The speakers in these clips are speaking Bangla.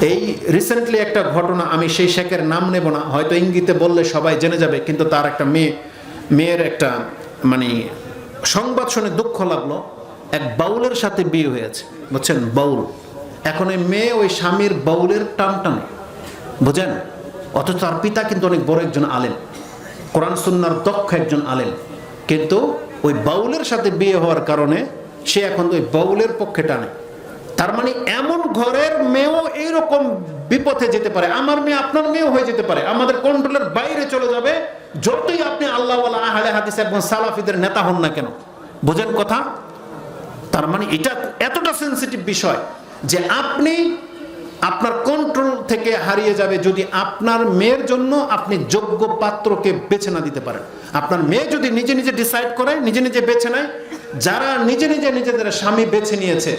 এই রিসেন্টলি একটা ঘটনা, আমি সেই শেখের নাম নেব না, হয়তো ইঙ্গিতে বললে সবাই জেনে যাবে, কিন্তু তার একটা মেয়ের একটা মানে সংবাদ শুনে দুঃখ লাগলো। এক বাউলের সাথে বিয়ে হয়েছে, বুঝছেন, বাউল। এখন এই মেয়ে ওই স্বামীর বাউলের টান টানে, বুঝেন, অথচ তার পিতা কিন্তু অনেক বড় একজন আলেম, কোরআন সুন্নাহর দক্ষ একজন আলেম, কিন্তু ওই বাউলের সাথে বিয়ে হওয়ার কারণে সে এখন ওই বাউলের পক্ষে টানে। তার মানে এমন ঘরের মেয়েও এইরকম বিপথে যেতে পারে, আমার মেয়ে আপনার মেয়েও হয়ে যেতে পারে, আমাদের কন্ট্রোলের বাইরে চলে যাবে, যতই আপনি আল্লাহওয়ালা আহলে হাদিস এবং সালাফিদের নেতা হন না কেন। বুঝেন কথা? তার মানে এটা এতটা সেন্সিটিভ বিষয় যে আপনি আপনার কন্ট্রোল থেকে হারিয়ে যাবে যদি আপনার মেয়ের জন্য আপনি যোগ্য পাত্রকে বেছে না দিতে পারেন। আপনার মেয়ে যদি নিজে নিজে ডিসাইড করে, নিজে নিজে বেছে নেয়, যারা নিজে নিজে নিজেদের স্বামী বেছে নিয়েছে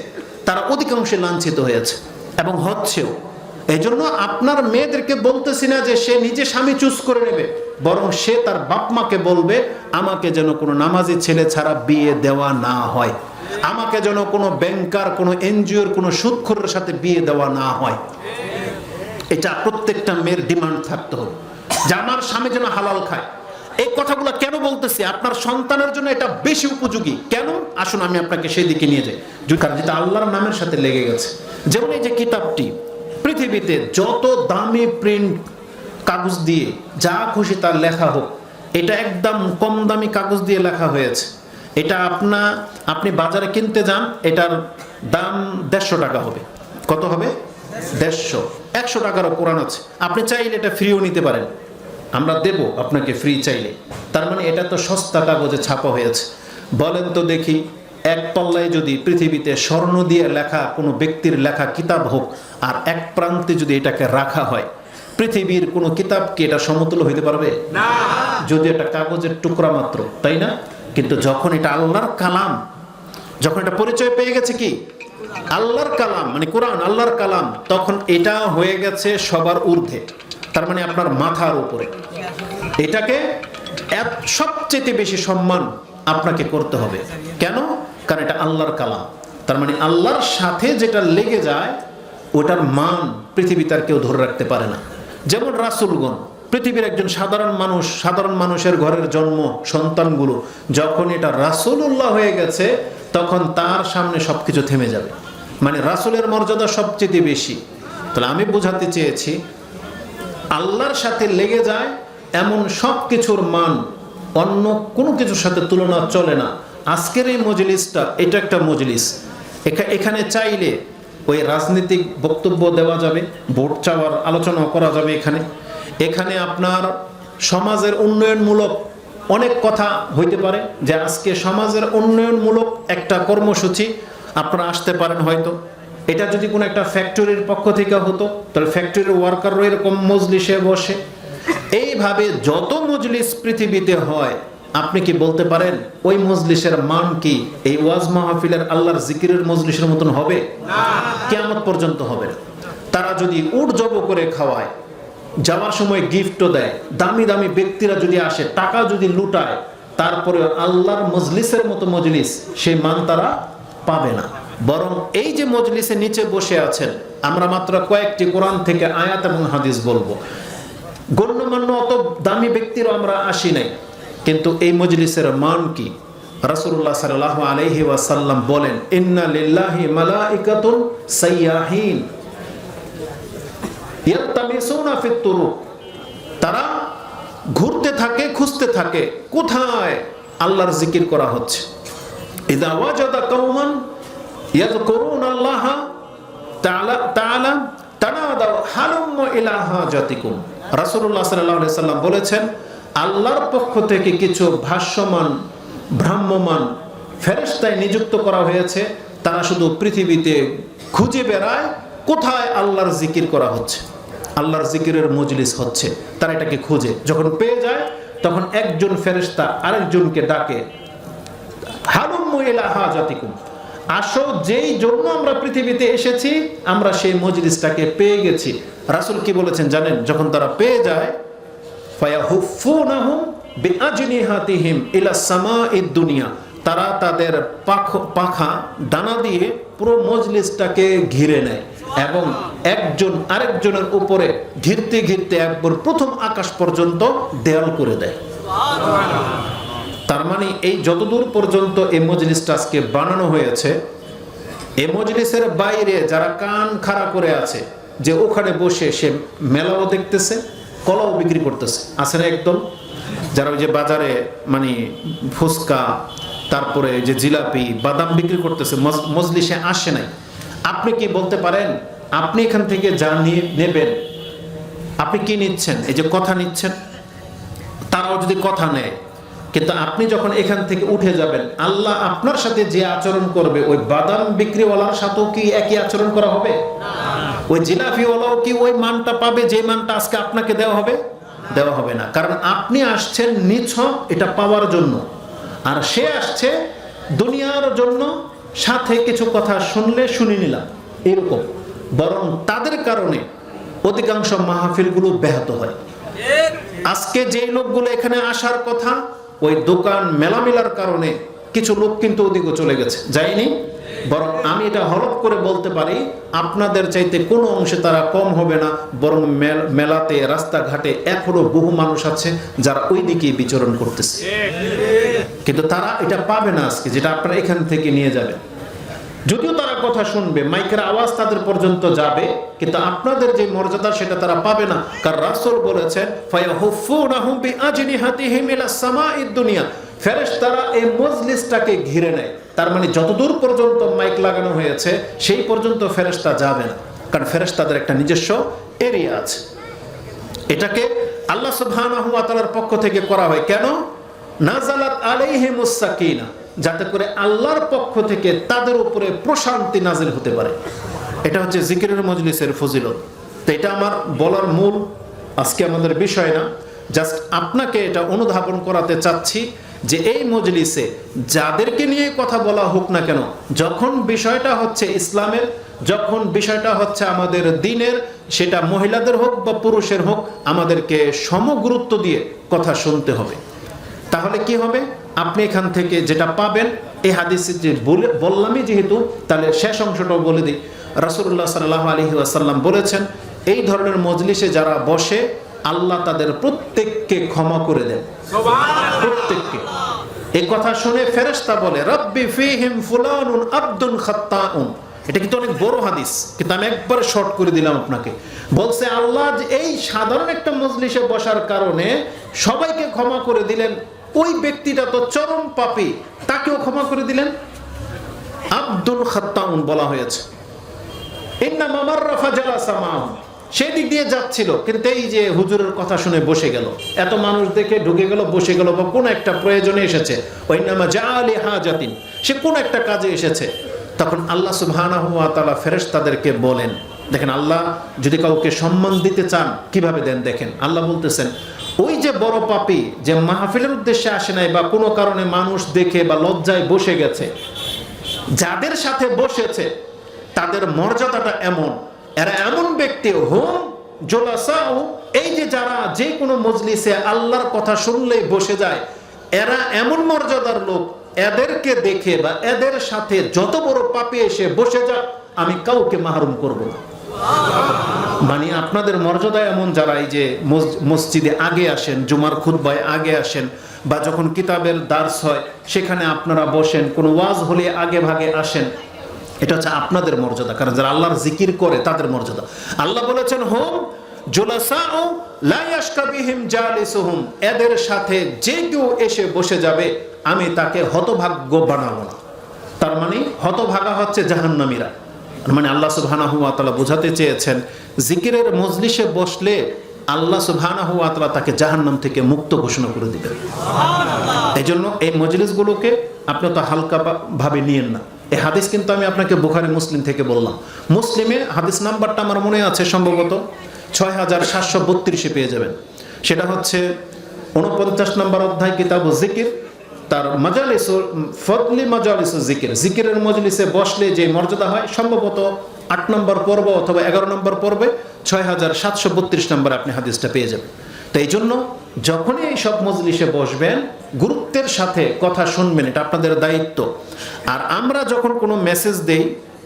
তারা অধিকাংশে লাঞ্ছিত হয়েছে এবং হচ্ছেও। এই জন্য আপনার মেয়েদেরকে বলতেছি না যে সে নিজে স্বামী চুজ করে নেবে, বরং সে তার বাপ মাকে বলবে আমাকে যেন কোনো নামাজি ছেলে ছাড়া বিয়ে দেওয়া না হয়, আমাকে যেন কোনো ব্যাংকার, কোনো এনজিওর, কোনো সুদখোরের সাথে বিয়ে দেওয়া না হয়। এটা প্রত্যেকটা মেয়ের ডিমান্ড থাকতে হবে যে আমার স্বামী যেন হালাল খায়। এই কথাগুলো কেন বলতেছি? আপনার সন্তানের জন্য এটা বেশি উপযোগী। কেন? আসুন আমি আপনাকে সেই দিকে নিয়ে যাই। কারণ যেটা আল্লাহর নামের সাথে লেগে গেছে। যেমন এই যে কিতাবটি, পৃথিবীতে যত দামি প্রিন্ট কাগজ দিয়ে যা খুশি তার লেখা হোক, এটা একদম কম দামি কাগজ দিয়ে লেখা হয়েছে। এটা আপনি বাজারে কিনতে যান, এটার দাম 150 টাকা হবে। কত হবে? 150। 100 টাকারও কোরআন আছে, আপনি চাইলে এটা ফ্রিও নিতে পারেন, আমরা দেব আপনাকে ফ্রি চাইলে। তার মানে এটা তো সস্তা কাগজে ছাপা হয়েছে। বলেন তো দেখি, এক পাল্লায় যদি পৃথিবীতে স্বর্ণ দিয়ে লেখা কোনো ব্যক্তির লেখা কিতাব হোক, আর এক প্রান্তে যদি এটাকে রাখা হয়, পৃথিবীর কোনো কিতাব কি এটা সমতুল্য হইতে পারবে? না, যদি এটা কাগজের টুকরা মাত্র, তাই না? কিন্তু যখন এটা আল্লাহর কালাম, যখন এটা পরিচয় পেয়ে গেছে কি আল্লাহর কালাম, মানে কোরআন আল্লাহর কালাম, তখন এটা হয়ে গেছে সবার ঊর্ধ্বে। তার মানে আপনার মাথার উপরে। এটাকে সবচেয়ে বেশি সম্মান আপনাকে করতে হবে। কেন? কারণ এটা আল্লাহর কালাম। তার মানে আল্লাহর সাথে যেটা লেগে যায় ওটার মান পৃথিবীতে আর কেউ ধরে রাখতে পারে না। যেমন রাসূলগণ, পৃথিবীর একজন সাধারণ মানুষের ঘরের জন্ম সন্তানগুলো, যখন এটা রাসূলুল্লাহ হয়ে গেছে তখন তার সামনে সবকিছু থেমে যাবে। মানে রাসূলের মর্যাদা সবচেয়ে বেশি। তাহলে আমি বোঝাতে চেয়েছি, আল্লাহর সাথে লেগে যায় এমন সব কিছুর মান অন্য কোনো কিছুর সাথে তুলনা চলে না। আজকের এই মজলিসটা, এটা একটা মজলিস, এখানে চাইলে ওই রাজনৈতিক বক্তব্য দেওয়া যাবে, ভোট চাওয়ার আলোচনা করা যাবে। এখানে আপনার সমাজের উন্নয়নমূলক অনেক কথা হইতে পারে, যে আজকে সমাজের উন্নয়নমূলক একটা কর্মসূচি আপনারা আসতে পারেন হয়তো। এটা যদি কোনো একটা ফ্যাক্টরির পক্ষ থেকে হতো, তাহলে ফ্যাক্টরির ওয়ার্কাররা এরকম মজলিসে বসে। এইভাবে যত মজলিস পৃথিবীতে হয়, আপনি কি বলতে পারেন ওই মজলিসের মান কি এই ওয়াজ মাহফিলের আল্লাহর জিকিরের মজলিসের মতন হবে? না, কিয়ামত পর্যন্ত হবে না। তারা যদি উট জব করে খাওয়ায়, যাওয়ার সময় গিফটও দেয়, দামি দামি ব্যক্তিরা যদি আসে, টাকা যদি লুটায়, তারপরে আল্লাহর মজলিসের মতো মজলিস সেই মান তারা পাবে না। বরং এই যে মজলিসে নিচে বসে আছেন, আমরা মাত্র কয়েকটি কোরআন থেকে আয়াত এবং হাদিস বলবো। গণ্যমান্য অত দামি ব্যক্তিরও আমরা আসি নাই, কিন্তু এই মজলিসের মান কি? রাসূলুল্লাহ সাল্লাল্লাহু আলাইহি ওয়াসাল্লাম বলেন, ইন্না লিল্লাহি মালাইকাতুন সাইয়াহিন ইয়াতামিসুনা ফিত তুরুক। তারা ঘুরতে থাকে, খুঁজতে থাকে কোথায় আল্লাহর জিকির করা হচ্ছে। ইযা ওয়াজাদা কওমান ইয়াযকুরুনাল্লাহ তাআলা তানাদাউ হালুম্মা ইলা হাজাতিকুম। রাসূলুল্লাহ সাল্লাল্লাহু আলাইহি সাল্লাম বলেছেন, আল্লাহর পক্ষ থেকে কিছু ভাষ্যমান, ভ্রাম্যমান ফেরেশতায় নিযুক্ত করা হয়েছে। তারা শুধু পৃথিবীতে খুঁজে বেড়ায় কোথায় আল্লাহর জিকির করা হচ্ছে, আল্লাহর জিকিরের মজলিস হচ্ছে। তারা এটাকে খুঁজে, যখন পেয়ে যায় তখন একজন ফেরেশতা আরেকজনকে ডাকে, হালুম্মা ইলা হাজাতিকুম, আসো, যেই জন্য আমরা পৃথিবীতে এসেছি আমরা সেই মজলিসটাকে পেয়ে গেছি। রাসূল কি বলেছেন জানেন? যখন তারা পেয়ে যায়, ফায়াহুফুনাহুম বিআজনিহাতিহিম ইলা সামাঈদ দুনিয়া, তারা তাদের পাখা ডানা দিয়ে পুরো মজলিসটাকে ঘিরে নেয় এবং একজন আরেকজনের উপরে ঘিরতে ঘিরতে একবার প্রথম আকাশ পর্যন্ত দেয়াল করে দেয়। তার মানে এই যতদূর পর্যন্ত এই মজলিসটা আজকে বানানো হয়েছে, এই মজলিসের বাইরে যারা কান খাড়া করে আছে যে ওখানে বসে সে মেলাও দেখতেছে, কলাও বিক্রি করতেছে, আছে না একদম? যারা ওই যে বাজারে মানে ফুচকা, তারপরে যে জিলাপি, বাদাম বিক্রি করতেছে, মজলিসে আসে নাই। আপনি কি বলতে পারেন আপনি এখান থেকে যা নিয়ে নেবেন, আপনি কি নিচ্ছেন? এই যে কথা নিচ্ছেন, তারাও যদি কথা নেয়, কিন্তু আপনি যখন এখান থেকে উঠে যাবেন, আল্লাহ আপনার সাথে যে আচরণ করবে ওই বাদাম বিক্রিওয়ালার সাথেও কি একই আচরণ করা হবে? ওই জিলাপিওয়ালাও কি ওই মানটা পাবে যে মানটা আজকে আপনাকে দেওয়া হবে? দেওয়া হবে না। কারণ আপনি আসছেন নিছক এটা পাওয়ার জন্য, আর সে আসছে দুনিয়ার জন্য, সাথে কিছু কথা শুনলে শুনে নিলাম এরকম। বরং তাদের কারণে অধিকাংশ মাহফিলগুলো ব্যাহত হয়। আজকে যেই লোকগুলো এখানে আসার কথা, ওই দোকান মেলামেলার কারণে কিছু লোক কিন্তু ওদিকে চলে গেছে, যায়নি। বরং আমি এটা হলফ করে বলতে পারি আপনাদের চাইতে কোনো অংশে তারা কম হবে না, বরং মেলাতে রাস্তাঘাটে এখনো বহু মানুষ আছে যারা ওই দিকেই বিচরণ করতেছে, কিন্তু তারা এটা পাবে না আজকে যেটা আপনারা এখান থেকে নিয়ে যাবেন। যদিও তারা কথা শুনবে, মাইকের আওয়াজ তাদের পর্যন্ত যাবে, কিন্তু আপনাদের যে মর্যাদা সেটা তারা পাবে না। কারণ রাসূল বলেছেন ফায়াহুফুনাহুম বিআজনিহাতিহিম ইলাস সামাঈদ দুনিয়া, ফেরেশতারা এই মজলিসটাকে ঘিরে নেয়। তার মানে যতদূর পর্যন্ত মাইক লাগানো হয়েছে সেই পর্যন্ত ফেরেশতা যাবে না, কারণ ফেরেশতাদের একটা নিজস্ব এরিয়া আছে। এটাকে আল্লাহ সুবহানাহু ওয়া তাআলার পক্ষ থেকে করা হয়। কেন? নাযালাত আলাইহিমুস সাকিনা, যাতে করে আল্লাহর পক্ষ থেকে তাদের উপরে প্রশান্তি নাজিল হতে পারে। এটা হচ্ছে জিকিরের মজলিসের ফজিলত। তো এটা আমার বলার মূল আজকে আমাদের বিষয় না, জাস্ট আপনাকে এটা অনুধাবন করাতে চাচ্ছি যে এই মজলিসে যাদেরকে নিয়ে কথা বলা হোক না কেন, যখন বিষয়টা হচ্ছে ইসলামের, যখন বিষয়টা হচ্ছে আমাদের দ্বীনের, সেটা মহিলাদের হোক বা পুরুষের হোক, আমাদেরকে সমগুরুত্ব দিয়ে কথা শুনতে হবে। তাহলে কি হবে? আপনি এখান থেকে যেটা পাবেন, এই হাদিসে যে বললামই যেহেতু, তাহলে শেষ অংশটাও বলে দিই। রাসূলুল্লাহ সাল্লাল্লাহু আলাইহি ওয়াসাল্লাম বলেছেন, এই ধরনের মজলিসে যারা বসে আল্লাহ তাদের প্রত্যেককে ক্ষমা করে দেন, প্রত্যেককে। এই কথা শুনে ফেরেশতা বলে রাব্বি ফীহিম ফুলানুন আবদুন খাত্তাউন। এটা কিন্তু অনেক বড় হাদিস, কিন্তু আমি একবার শর্ট করে দিলাম আপনাকে। বলছে আল্লাহ যে এই সাধারণ একটা মজলিসে বসার কারণে সবাইকে ক্ষমা করে দিলেন, ওই ব্যক্তিটা তো চরম পাপী, তাকেও ক্ষমা করে দিলেন। আব্দুল খাত্তাউন বলা হয়েছে। ইন্না মামাররা ফাজালাসা মাহু, সেই দিক দিয়ে যাচ্ছিল, কিন্তু এই যে হুজুরের কথা শুনে বসে গেল, এত মানুষ দেখে ঢুকে গেল, বসে গেল, বা কোন একটা প্রয়োজনে এসেছে, ওয়াইন্নামা জাআলি হাজাতিন, সে কোন একটা কাজে এসেছে। তখন আল্লাহ সুবহানাহু ওয়া তাআলা ফেরেশতাদেরকে বলেন, দেখেন আল্লাহ যদি কাউকে সম্মান দিতে চান কিভাবে দেন, দেখেন আল্লাহ বলতেছেন ওই যে বড় পাপী যে মাহফিলের উদ্দেশ্যে আসে নাই বা কোনো কারণে মানুষ দেখে বা লজ্জায় বসে গেছে, যাদের সাথে বসেছে তাদের মর্যাদাটা এমন, এরা এমন ব্যক্তি হুম জুলাসাউ, এই যে যারা যে কোনো মজলিসে আল্লাহর কথা শুনলেই বসে যায়, এরা এমন মর্যাদার লোক, এদেরকে দেখে বা এদের সাথে যত বড় পাপী এসে বসে যাক আমি কাউকে মাহরুম করব না। মানে আপনাদের মর্যাদা এমন, যারা এই যে মসজিদে আগে আসেন, জুমার খুতবায় আগে আসেন, বা যখন কিতাবের দার্স হয় সেখানে আপনারা বসেন, কোনো ওয়াজ হলে আগে ভাগে আসেন, এটা হচ্ছে আপনাদের মর্যাদা। কারণ যারা আল্লাহর জিকির করে তাদের মর্যাদা। আল্লাহ বলেছেন হুম জুলাসাউ লা ইয়াশকা বিহিম জালিসুহুম, এদের সাথে যে কেউ এসে বসে যাবে আমি তাকে হতভাগ্য বানাবো না। তার মানে হতভাগা হচ্ছে জাহান্নামীরা। মানে আল্লাহ সুবহানাহু ওয়া তাআলা বোঝাতে চেয়েছেন জিকিরের মজলিসে বসলে আল্লাহ সুবহানাহু ওয়া তাআলা তাকে জাহান্নাম থেকে মুক্ত ঘোষণা করে দিবেন। এই জন্য এই মজলিসগুলোকে আপনি তো হালকা ভাবে নিয়েন না। এই হাদিস কিন্তু আমি আপনাকে বুখারী মুসলিম থেকে বললাম। মুসলিমে হাদিস নাম্বারটা আমার মনে আছে সম্ভবত 6732 পেয়ে যাবেন। সেটা হচ্ছে 49 নম্বর অধ্যায় কিতাবুজ জিকির, তার মাজালিস ফদলি মাজালিস জিকির, জিকিরের মজলিসে বসলে যে মর্যাদা হয়, সম্ভবত 8 নম্বর পর্ব অথবা 11 নম্বর পর্বে 6732 নম্বর আপনি হাদিসটা পেয়ে যাবেন। তো এই জন্য যখনই এই সব মজলিসে বসবেন গুরুত্বের সাথে কথা শুনবেন, এটা আপনাদের দায়িত্ব। আর আমরা যখন কোনো মেসেজ দেই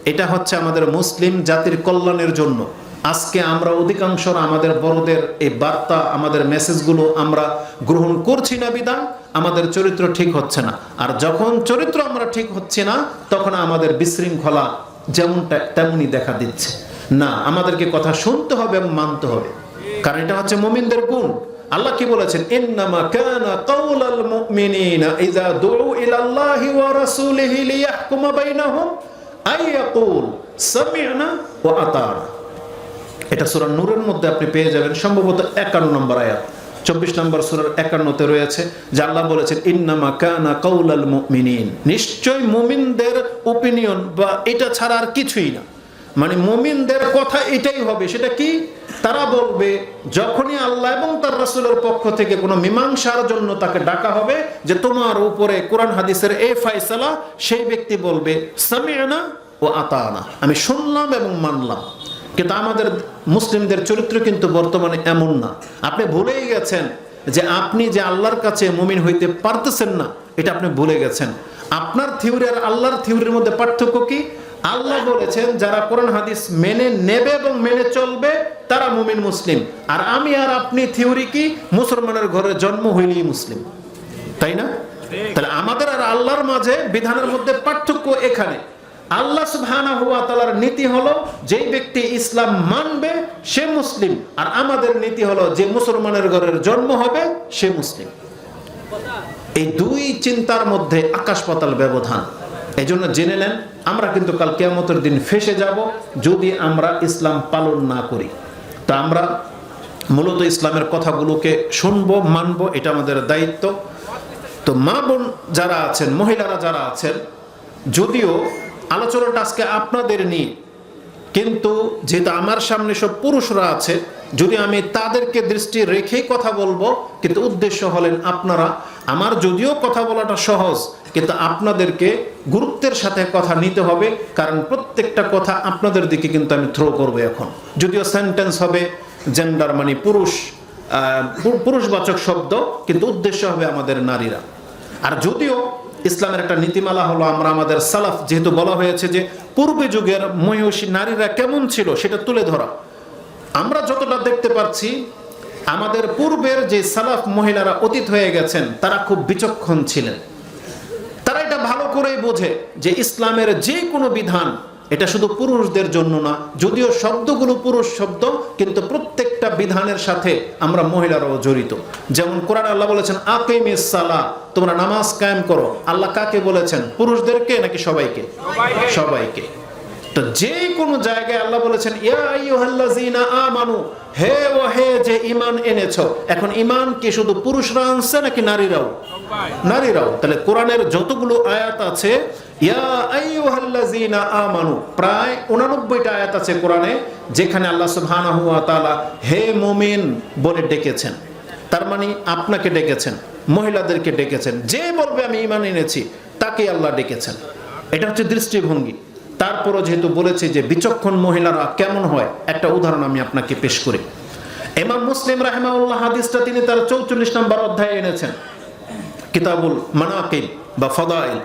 এটা হচ্ছে আমাদের মুসলিম জাতির কল্যাণের জন্য। আজকে আমরা অধিকাংশরা আমাদের বড়দের এই বার্তা, আমাদের মেসেজগুলো আমরা গ্রহণ করছি না বিধান আমাদের চরিত্র ঠিক হচ্ছে না। আর যখন চরিত্র আমরা ঠিক হচ্ছে না, তখন আমাদের বিশৃঙ্খলা যেমনটা তেমনই দেখা দিচ্ছে। না, আমাদেরকে কথা শুনতে হবে এবং মানতে হবে, কারণ এটা হচ্ছে মুমিনদের গুণ। আল্লাহ কি বলেছেন? ইন্নামা কানা কাউলাল মুমিনিনা ইযা দুউ ইলাল্লাহি ওয়া রাসূলিহি লিয়াহকুমা বাইনাহুম আইয়াকুল সামি'না ওয়া আতা'না। এটা সূরা নূরের মধ্যে আপনি পেয়ে যাবেন, সম্ভবত 51 নম্বর আয়াত, 24 নম্বর সূরার 51-তে রয়েছে যে আল্লাহ বলেছেন ইন্নামা কানা কাউলাল মুমিনিন, নিশ্চয় মুমিনদের ওপিনিয়ন বা এটা ছাড়া আর কিছুই না, মানে মুমিনদের কথা এটাই হবে। সেটা কি? তারা বলবে যখনই আল্লাহ এবং তার রাসূলের পক্ষ থেকে কোনো মীমাংসার জন্য তাকে ডাকা হবে যে তোমার উপরে কোরআন হাদিসের এই ফয়সালা, সেই ব্যক্তি বলবে সামি'না ওয়া আতা'না, আমি শুনলাম এবং মানলাম। কিন্তু আমাদের মুসলিমদের চরিত্র কিন্তু বর্তমানে এমন না। আপনি ভুলেই গেছেন যে আপনি যে আল্লাহর কাছে মুমিন হইতে পারতেছেন না, এটা আপনি ভুলে গেছেন। আপনার থিওরি আর আল্লাহর থিওরির মধ্যে পার্থক্য কি? আল্লাহ বলেছেন যারা কোরআন হাদিস মেনে নেবে এবং মেনে চলবে তারা মুমিন মুসলিম। আর আমি আর আপনি থিওরি কি? মুসলমানের ঘরে জন্ম হইলেই মুসলিম, তাই না? তাহলে আমাদের আর আল্লাহর মাঝে বিধানের মধ্যে পার্থক্য এখানে। আল্লাহ সুবহানাহু ওয়া তাআলার নীতি হলো যেই ব্যক্তি ইসলাম মানবে সে মুসলিম, আর আমাদের নীতি হলো যে মুসলমানের ঘরের জন্ম হবে সে মুসলিম। এই দুই চিন্তার মধ্যে আকাশ পাতাল ব্যবধান। এই জন্য জেনে নেন, আমরা কিন্তু কাল কিয়ামতের দিন ফেঁসে যাব যদি আমরা ইসলাম পালন না করি। তা আমরা মূলত ইসলামের কথাগুলোকে শুনবো, মানবো, এটা আমাদের দায়িত্ব। তো মা বোন যারা আছেন, মহিলারা যারা আছেন, যদিও আলোচনাটা আজকে আপনাদের নিয়ে, কিন্তু যেহেতু আমার সামনে সব পুরুষরা আছে, যদি আমি তাদেরকে দৃষ্টি রেখেই কথা বলবো, কিন্তু উদ্দেশ্য হলেন আপনারা। আমার যদিও কথা বলাটা সহজ, কিন্তু আপনাদেরকে গুরুত্বের সাথে কথা নিতে হবে, কারণ প্রত্যেকটা কথা আপনাদের দিকে কিন্তু আমি থ্রো করবো এখন। যদিও সেন্টেন্স হবে জেন্ডার, মানে পুরুষবাচক শব্দ, কিন্তু উদ্দেশ্য হবে আমাদের নারীরা। আর যদিও ইসলামের একটা নীতিমালা হলো আমরা আমাদের সালাফ, যেহেতু বলা হয়েছে যে পূর্বে যুগের মহিষী নারীরা কেমন ছিল সেটা তুলে ধরা। আমরা যতটা দেখতে পাচ্ছি আমাদের পূর্বের যে সালাফ মহিলারা অতীত হয়ে গেছেন তারা খুব বিচক্ষণ ছিলেন। তারা এটা ভালো করেই বোঝে যে ইসলামের যে কোনো বিধান এটা শুধু পুরুষদের জন্য না, যদিও শব্দগুলো পুরুষ শব্দ, কিন্তু প্রত্যেকটা বিধানের সাথে আমরা মহিলারাও জড়িত। যেমন কোরআনে আল্লাহ বলেছেন আকিমিস সালাহ, তোমরা নামাজ কায়েম করো। আল্লাহ কাকে বলেছেন? পুরুষদেরকে নাকি সবাইকে? সবাইকে। তো যে কোনো জায়গায় আল্লাহ বলেছেন ইয়া আইয়ুহাল্লাযীনা আমানু, হে ও হে যে ঈমান এনেছো। এখন ঈমান কি শুধু পুরুষরা আনছে নাকি নারীরাও? নারীরাও। তাহলে কোরআনের যতগুলো আয়াত আছে ইয়া আইয়ুহাল্লাযীনা আমানু, প্রায় 89টা আয়াত আছে কোরআনে যেখানে আল্লাহ সুবহানাহু ওয়া তাআলা হে মুমিন বলে ডেকেছেন। তার মানে আপনাকে ডেকেছেন, মহিলাদেরকে ডেকেছেন। যে বলবে আমি ঈমান এনেছি তাকে আল্লাহ ডেকেছেন। এটা হচ্ছে দৃষ্টিভঙ্গি। তারপরও যেহেতু বলেছে যে বিচক্ষণ মহিলারা কেমন হয়, একটা উদাহরণ আমি আপনাকে পেশ করি। ইমাম মুসলিম রাহিমাহুল্লাহ হাদিসটা তিনি তার 44 নম্বর অধ্যায়ে এনেছেন, কিতাবুল মানাকিব বা ফাদাইল,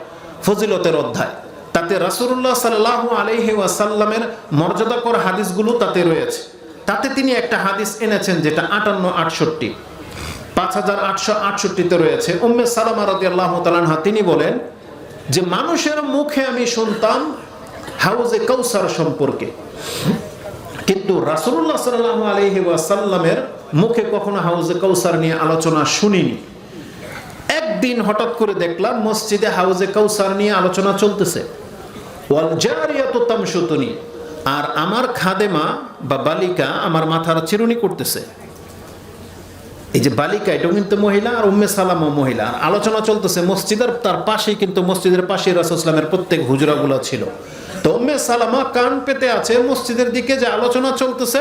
ফজিলতের অধ্যায়। তাতে রাসূলুল্লাহ সাল্লাল্লাহু আলাইহি ওয়াসাল্লামের মর্যাদাকর হাদিসগুলো তাতে রয়েছে। তাতে তিনি একটা হাদিস এনেছেন যেটা 58-68 5868-তে রয়েছে। উম্মে সালামা রাদিয়াল্লাহু তাআলা আনহা তিনি বলেন যে মানুষের মুখে আমি শুনতাম হাউজে কাউসার সম্পর্কে, কিন্তু রাসূলুল্লাহ সাল্লাল্লাহু আলাইহি ওয়াসাল্লামের মুখে কখনো হাউজে কাউসার নিয়ে আলোচনা শুনিনি। একদিন হঠাৎ করে দেখলাম মসজিদে হাউজে কাউসার নিয়ে আলোচনা চলতেছে। ওয়াল জারিয়াতু তামশুতুনি, আর আমার খাদেমা বা বালিকা আমার মাথার চিরুনি করতেছে। এই যে বালিকা এটাও কিন্তু মহিলা, আর উম্মে সালামা মহিলা, আর আলোচনা চলতেছে মসজিদের তার পাশেই, কিন্তু মসজিদের পাশে রাসূল সাল্লাল্লাহু আলাইহি ওয়াসাল্লামের প্রত্যেক হুজরাগুলো ছিল। তো উম্মে সালামা কান পেতে আছে মসজিদের দিকে যে আলোচনা চলতেছে,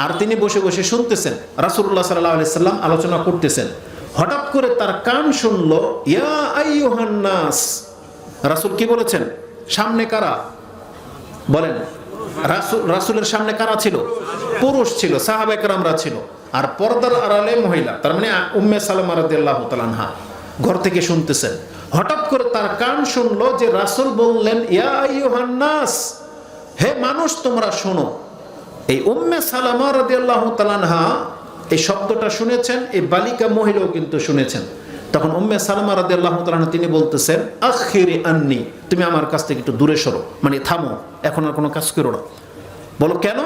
আর তিনি বসে বসে শুনতেছেন রাসূলুল্লাহ সাল্লাল্লাহু আলাইহি ওয়াসাল্লাম আলোচনা করতেছেন। হঠাৎ করে তার কান শুনলো ইয়া আইয়ুহান নাস। রাসূল কি বলেছেন? সামনে কারা বলেন? রাসূলের সামনে কারা ছিল? পুরুষ ছিল, সাহাবায়ে কেরামরা ছিল, আর পর্দার আড়ালে মহিলা, তার মানে উম্মে সালামা রাদিয়াল্লাহু তাআলা আনহা ঘর থেকে শুনতেছেন। হঠাৎ করে তার কান শুনলো যে রাসূল বললেন ইয়া আইয়ুহান নাস, হে মানুষ তোমরা শোনো। এই উম্মে সালামা রাদিয়াল্লাহু তাআলা আনহা এই শব্দটা শুনেছেন, এই বালিকা মহিলাও কিন্তু শুনেছেন। তখন উম্মে সালামা রাদিয়াল্লাহু তাআলা আনহা তিনি বলতেছেন, আখিরি আন্নি, তুমি আমার কাছ থেকে একটু দূরে সরো, মানে থামো, এখন আর কোনো কাজ করো না। বলো কেন?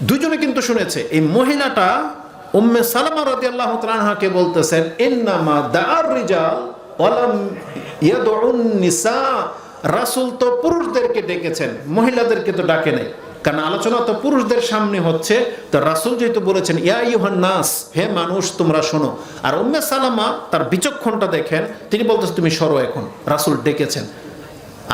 দুজনে কিন্তু শুনেছে। এই মহিলাটা উম্মে সালামা রাদিয়াল্লাহু তাআলা আনহাকে বলতেছেন, ইন্নামা দাআর রিজাল ওয়ালাম ইয়াদউন নিসা, রাসূল তো পুরুষদেরকে ডেকেছেন, মহিলাদেরকে তো ডাকে নাই। কারণ আলোচনা তো পুরুষদের সামনে হচ্ছে, তো রাসূল যেহেতু বলেছেন ইয়া আইয়ুহান নাস, হে মানুষ তোমরা শোনো। আর উম্মে সালামা তার বিচক্ষণটা দেখেন, তিনি বলতেছেন তুমি সরো, এখন রাসূল ডেকেছেন।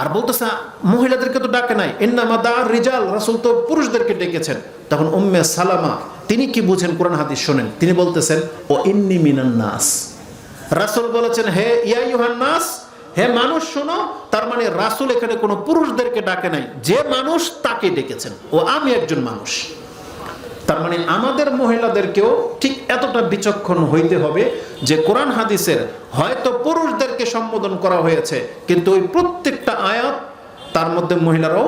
আর বলতেছে মহিলাদেরকে তো ডাকে নাই, ইন্নামা দাআর রিজাল, রাসূল তো পুরুষদেরকে ডেকেছেন। তখন উম্মে সালামা তিনি কি বুঝেন, কোরআন হাদিস শোনেন, তিনি বলতেছেন ও ইন্নী মিনান নাস, রাসূল বলেছেন হে ইয়া আইয়ুহান নাস, হে মানুষ শোনো। তার মানে রাসূল এখানে কোনো পুরুষদেরকে ডাকে নাই, যে মানুষ তাকে ডেকেছেন, ও আমি একজন মানুষ। তার মানে আমাদের মহিলাদেরকেও ঠিক এতটা বিচক্ষণ হইতে হবে যে কোরআন হাদিসের হয়তো পুরুষদেরকে সম্বোধন করা হয়েছে, কিন্তু ওই প্রত্যেকটা আয়াত তার মধ্যে মহিলারাও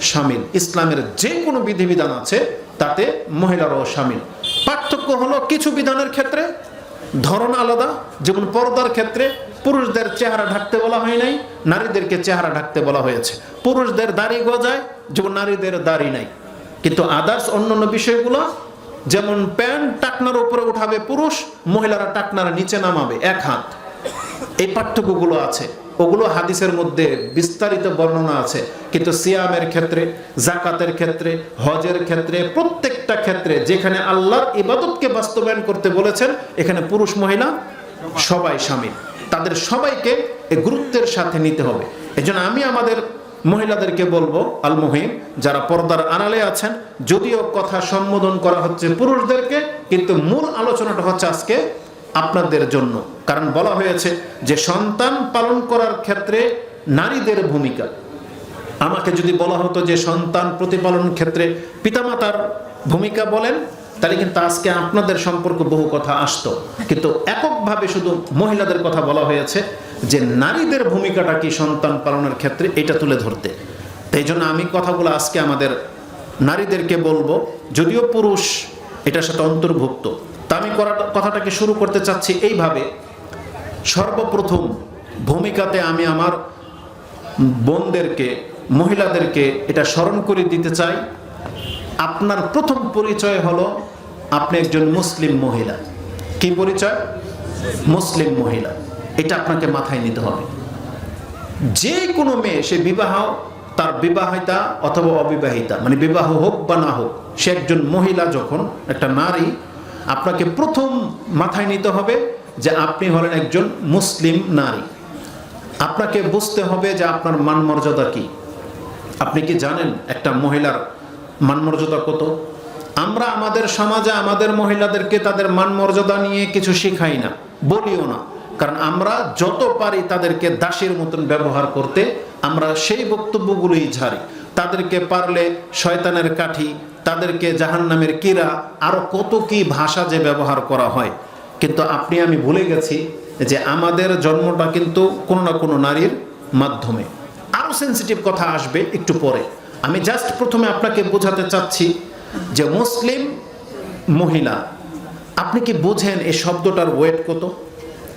শামিল। ইসলামের যে কোনো বিধিবিধান আছে তাতে মহিলারাও শামিল। পার্থক্য হলো কিছু বিধানের ক্ষেত্রে ধরন আলাদা, যেমন পর্দার ক্ষেত্রে পুরুষদের চেহারা ঢাকতে বলা হয় নাই, নারীদেরকে চেহারা ঢাকতে বলা হয়েছে। পুরুষদের দাড়ি গজায়, যেমন নারীদের দাড়ি নাই। কিন্তু আদার্স অন্যান্য বিষয়গুলো, যেমন প্যান্ট টাকনার উপরে উঠাবে পুরুষ, মহিলারা টাকনার নিচে নামাবে 1 হাত, এই পার্থক্যগুলো আছে। ওগুলো হাদিসের মধ্যে বিস্তারিত বর্ণনা আছে। কিন্তু সিয়ামের ক্ষেত্রে, জাকাতের ক্ষেত্রে, হজের ক্ষেত্রে, প্রত্যেকটা ক্ষেত্রে যেখানে আল্লাহর ইবাদতকে বাস্তবায়ন করতে বলেছেন, এখানে পুরুষ মহিলা সবাই শামিল। তাদের সবাইকে এই গুরুত্বের সাথে নিতে হবে। এজন্য আমি আমাদের মহিলাদেরকে বলবো, আল মুহিম যারা পর্দার আড়ালে আছেন, যদিও কথা সম্বোধন করা হচ্ছে পুরুষদেরকে, কিন্তু মূল আলোচনাটা হচ্ছে আজকে আপনাদের জন্য। কারণ বলা হয়েছে যে সন্তান পালন করার ক্ষেত্রে নারীদের ভূমিকা। আমাকে যদি বলা হতো যে সন্তান প্রতিপালন ক্ষেত্রে পিতামাতার ভূমিকা বলেন, তাহলে কিন্তু আজকে আপনাদের সম্পর্কে বহু কথা আসতো। কিন্তু এককভাবে শুধু মহিলাদের কথা বলা হয়েছে যে নারীদের ভূমিকাটা কি সন্তান পালনের ক্ষেত্রে, এটা তুলে ধরতে। তাই জন্য আমি কথাগুলো আজকে আমাদের নারীদেরকে বলবো, যদিও পুরুষ এটার সাথে অন্তর্ভুক্ত। তা আমি কথাটাকে শুরু করতে চাচ্ছি এইভাবে। সর্বপ্রথম ভূমিকাতে আমি আমার বোনদেরকে, মহিলাদেরকে এটা স্মরণ করে দিতে চাই, আপনার প্রথম পরিচয় হলো আপনি একজন মুসলিম মহিলা। কি পরিচয়? মুসলিম মহিলা। এটা আপনাকে মাথায় নিতে হবে। যে কোনো মেয়ে, সে বিবাহ, তার বিবাহিতা অথবা অবিবাহিতা, মানে বিবাহ হোক বা না হোক, সে একজন মহিলা যখন একটা নারী, আপনাকে প্রথম মাথায় নিতে হবে যে আপনি হলেন একজন মুসলিম নারী। আপনাকে বুঝতে হবে যে আপনার মান মর্যাদা কি। আপনি কি জানেন একটা মহিলার মান মর্যাদা কত? আমরা আমাদের সমাজে আমাদের মহিলাদেরকে তাদের মান মর্যাদা নিয়ে কিছু শেখাই না, বলিও না। কারণ আমরা যত পারি তাদেরকে দাসীর মতন ব্যবহার করতে, আমরা সেই বক্তব্যগুলোই ঝাড়ি। তাদেরকে পারলে শয়তানের কাঠি, তাদেরকে জাহান্নামের কীরা, আরো কত কি ভাষা যে ব্যবহার করা হয়। কিন্তু আপনি আমি ভুলে গেছি যে আমাদের জন্মটা কিন্তু কোনো না কোনো নারীর মাধ্যমে। আরো সেন্সিটিভ কথা আসবে একটু পরে। আমি জাস্ট প্রথমে আপনাকে বোঝাতে চাচ্ছি যে মুসলিম মহিলা, আপনি কি বোঝেন এই শব্দটার ওয়েট কত,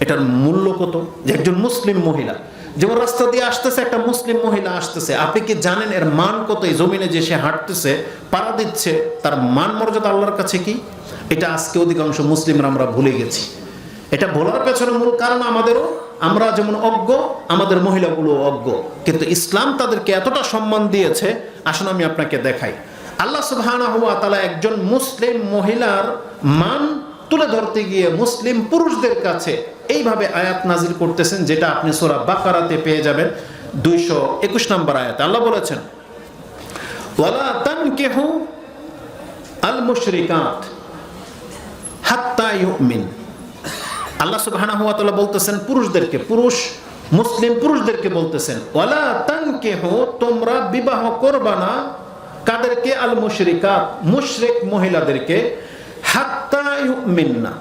এটার মূল্য কত? যে একজন মুসলিম মহিলা, যেমন রাস্তা দিয়ে আসতেছে একটা মুসলিম মহিলা আসতেছে, আপনি কি জানেন এর মান কত? এই জমিনে যে সে হাঁটতেছে, পাড়া দিচ্ছে, তার মান মর্যাদা আল্লাহর কাছে কি? এটা আজকে অধিকাংশ মুসলিমরা আমরা ভুলে গেছি। এটা ভোলার পেছনে মূল কারণ আমাদেরও, আমরা যেমন অজ্ঞ, আমাদের মহিলাগুলো অজ্ঞ। কিন্তু ইসলাম তাদেরকে এতটা সম্মান দিয়েছে। আসুন আমি আপনাকে দেখাই। আল্লাহ সুবহানাহু ওয়া তাআলা একজন মুসলিম মহিলার মান তুলে ধরতে গিয়ে মুসলিম পুরুষদের কাছে এইভাবে আয়াত নাজিল করতেছেন, যেটা আপনি সূরা বাকারাতে পেয়ে যাবেন 221 নম্বর আয়াতে। আল্লাহ বলেছেন, ওয়ালা তানকিহু আল মুশরিকাত হাত্তা ইউমিন। আল্লাহ সুবহানাহু ওয়া তাআলা বলতেছেন পুরুষদেরকে, পুরুষ মুসলিম পুরুষদেরকে বলতেছেন, ওয়ালা তানকিহু, তোমরা বিবাহ করবা না। কাদেরকে? আল মুশরিকাত, মুশরিক মহিলাদেরকে। হাত্তা ইউমিননা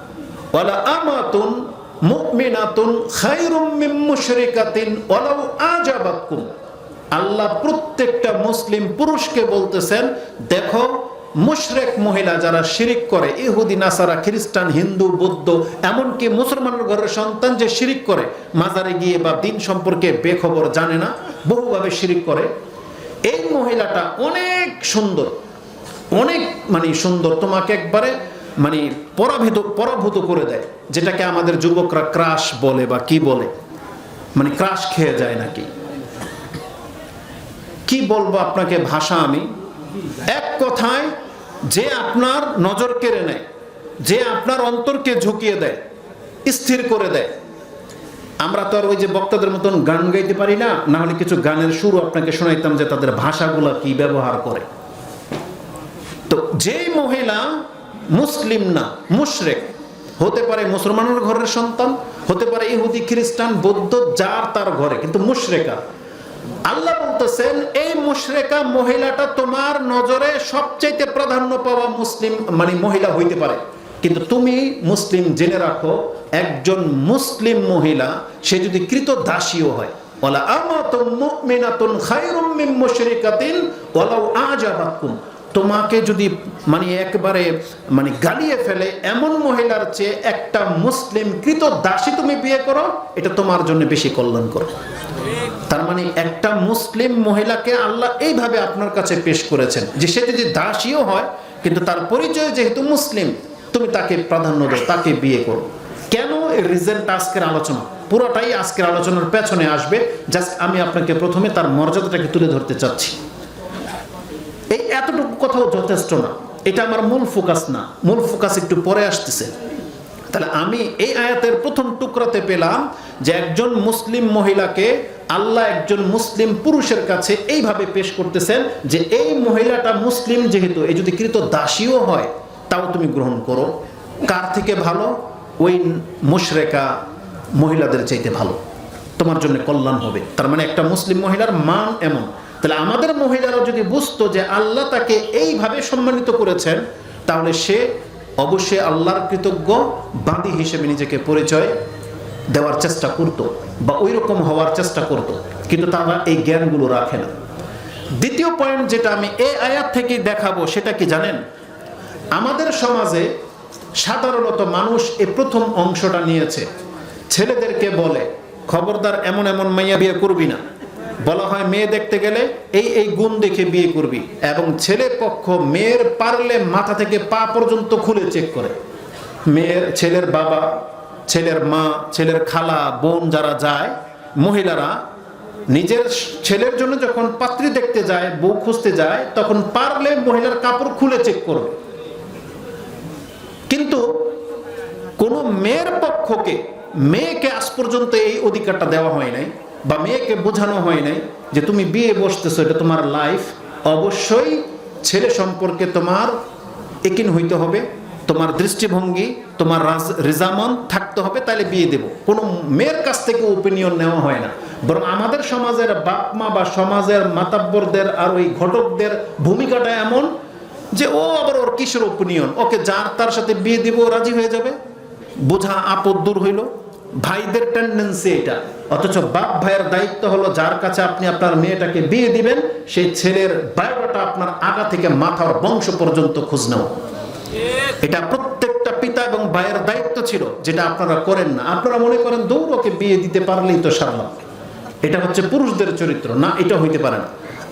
ওয়ালা আমাতুন মুমিনাতুন খায়রুম মিন মুশরিকাতিন ওয়ালাউ আজাবাতকুম। আল্লাহ প্রত্যেকটা মুসলিম পুরুষকে বলতেছেন, দেখো মুশরিক মহিলা যারা শিরিক করে, ইহুদি নাসারা খ্রিস্টান হিন্দু বৌদ্ধ এমনকি মুসলমানের ঘরের সন্তান যে শিরিক করে, মাজারে গিয়ে বা দিন সম্পর্কে বেখবর, জানে না, বহুভাবে শিরিক করে, এই মহিলাটা অনেক সুন্দর, অনেক সুন্দর, তোমাকে একবারে পরাভূত করে দেয়, যেটাকে আমাদের যুবকরা ক্রাশ বলে বা কি বলে, ক্রাশ খেয়ে যায় নাকি, কি বলবো আপনাকে ভাষা, আমি এক কথায় যে আপনার নজর কেড়ে নেয়, যে আপনার অন্তরকে ঝুঁকিয়ে দেয়, স্থির করে দেয়। আমরা তো আর ওই যে বক্তাদের মতন গান গাইতে পারি না, না হলে কিছু গানের সুর আপনাকে শোনাইতাম যে তাদের ভাষাগুলো কি ব্যবহার করে। তো যেই মহিলা মুসলিম না, মুশরিক, হতে পারে মুসলমানের ঘরের সন্তান, হতে পারে ইহুদি খ্রিস্টান বৌদ্ধ, যার তার ঘরে, কিন্তু মুশরিকা, আল্লাহ বলতেছেন এই মুশরিকা মহিলাটা তোমার নজরে সবচাইতে প্রাধান্য পাওয়া মুসলিম মহিলা হইতে পারে, কিন্তু তুমি মুসলিম জেনে রাখো, একজন মুসলিম মহিলা সে যদি কৃত দাসীও হয়, ওয়ালা আমাতুম মুমিনাতুন খায়রুম মিন মুশরিকাতিন ওয়ালাউ আজাবাকুম, তোমাকে যদি একবারে গালিয়ে ফেলে এমন মহিলার চেয়ে একটা মুসলিম কৃত দাসী তুমি বিয়ে করো, এটা তোমার জন্য বেশি কল্যাণকর। তার একটা মুসলিম মহিলাকে আল্লাহ এইভাবে আপনার কাছে পেশ করেছেন যে সে যদি দাসীও হয় কিন্তু তার পরিচয় যেহেতু মুসলিম, তুমি তাকে প্রাধান্য দাও, তাকে বিয়ে করো। কেন? এর রিজনটা আজকের আলোচনা, পুরোটাই আজকের আলোচনার পেছনে আসবে। জাস্ট আমি আপনাকে প্রথমে তার মর্যাদাটাকে তুলে ধরতে চাচ্ছি। এই এতটুকু কথাও যথেষ্ট না, এটা আমার মূল ফোকাস না, মূল ফোকাস একটু পরে আসতেছে। তাহলে আমি এই আয়াতের প্রথম টুকরাতে পেলাম যে একজন মুসলিম মহিলাকে আল্লাহ একজন মুসলিম পুরুষের কাছে এইভাবে পেশ করতেছেন যে এই মহিলাটা মুসলিম যেহেতু, এই যদি কৃত দাসীও হয় তাও তুমি গ্রহণ করো। কার থেকে ভালো? ওই মুশরিকা মহিলাদের চাইতে ভালো, তোমার জন্য কল্যাণ হবে। তার একটা মুসলিম মহিলার মান এমন। তাহলে আমাদের মহিলারা যদি বুঝতো যে আল্লাহ তাকে এইভাবে সম্মানিত করেছেন, তাহলে সে অবশ্যই আল্লাহর কৃতজ্ঞ বাদী হিসেবে নিজেকে পরিচয় দেওয়ার চেষ্টা করত বা ওই রকম হওয়ার চেষ্টা করত, কিন্তু তারা এই জ্ঞানগুলো রাখে না। দ্বিতীয় পয়েন্ট যেটা আমি এই আয়াত থেকে দেখাবো সেটা কি জানেন? আমাদের সমাজে সাধারণত মানুষ এই প্রথম অংশটা নিয়েছে, ছেলেদেরকে বলে খবরদার এমন এমন মাইয়া বিয়ে করবি না, বলা হয় মেয়ে দেখতে গেলে এই গুণ দেখে বিয়ে করবি, এবং ছেলে পক্ষ মেয়ের পারলে মাথা থেকে পা পর্যন্ত খুলে চেক করে। ছেলের বাবা, ছেলের মা, ছেলের খালা, বোন যারা যায়, মহিলারা নিজের ছেলের জন্য যখন পাত্রী দেখতে যায়, বউ খুঁজতে যায়, তখন পারলে মহিলার কাপড় খুলে চেক করবে। কিন্তু কোনো মেয়ের পক্ষকে, মেয়েকে আজ পর্যন্ত এই অধিকারটা দেওয়া হয় নাই, বা মেয়েকে বোঝানো হয় নাই যে তুমি বিয়ে বসতেছো, এটা তোমার লাইফ, অবশ্যই ছেলে সম্পর্কে তোমার একিন হইতে হবে, তোমার দৃষ্টিভঙ্গি, তোমার রেজামন থাকতে হবে, তাহলে বিয়ে দেব। কোনো মেয়ের কাছ থেকে ওপিনিয়ন নেওয়া হয় না, বরং আমাদের সমাজের বাপ মা বা সমাজের মাতাব্বরদের আর ওই ঘটকদের ভূমিকাটা এমন যে ও আবার ওর কিসের ওপিনিয়ন, ওকে যার তার সাথে বিয়ে দিব রাজি হয়ে যাবে, বোঝা আপদ দূর হইল। ভাইদের টেন্ডেন্সি এটা, অথচ বাপ ভাইয়ের দায়িত্ব হলো যার কাছে আপনি আপনার মেয়েটাকে বিয়ে দিবেন সেই ছেলের বায়োডাটা আপনার আগা থেকে মাথার বংশ পর্যন্ত খোঁজ নেওয়া। এটা প্রত্যেকটা পিতা এবং ভাইয়ের দায়িত্ব ছিল, যেটা আপনারা করেন না। আপনারা মনে করেন দৌড় ওকে বিয়ে দিতে পারলেই তো সারলাম, এটা হচ্ছে পুরুষদের চরিত্র। না, এটা হইতে পারে না।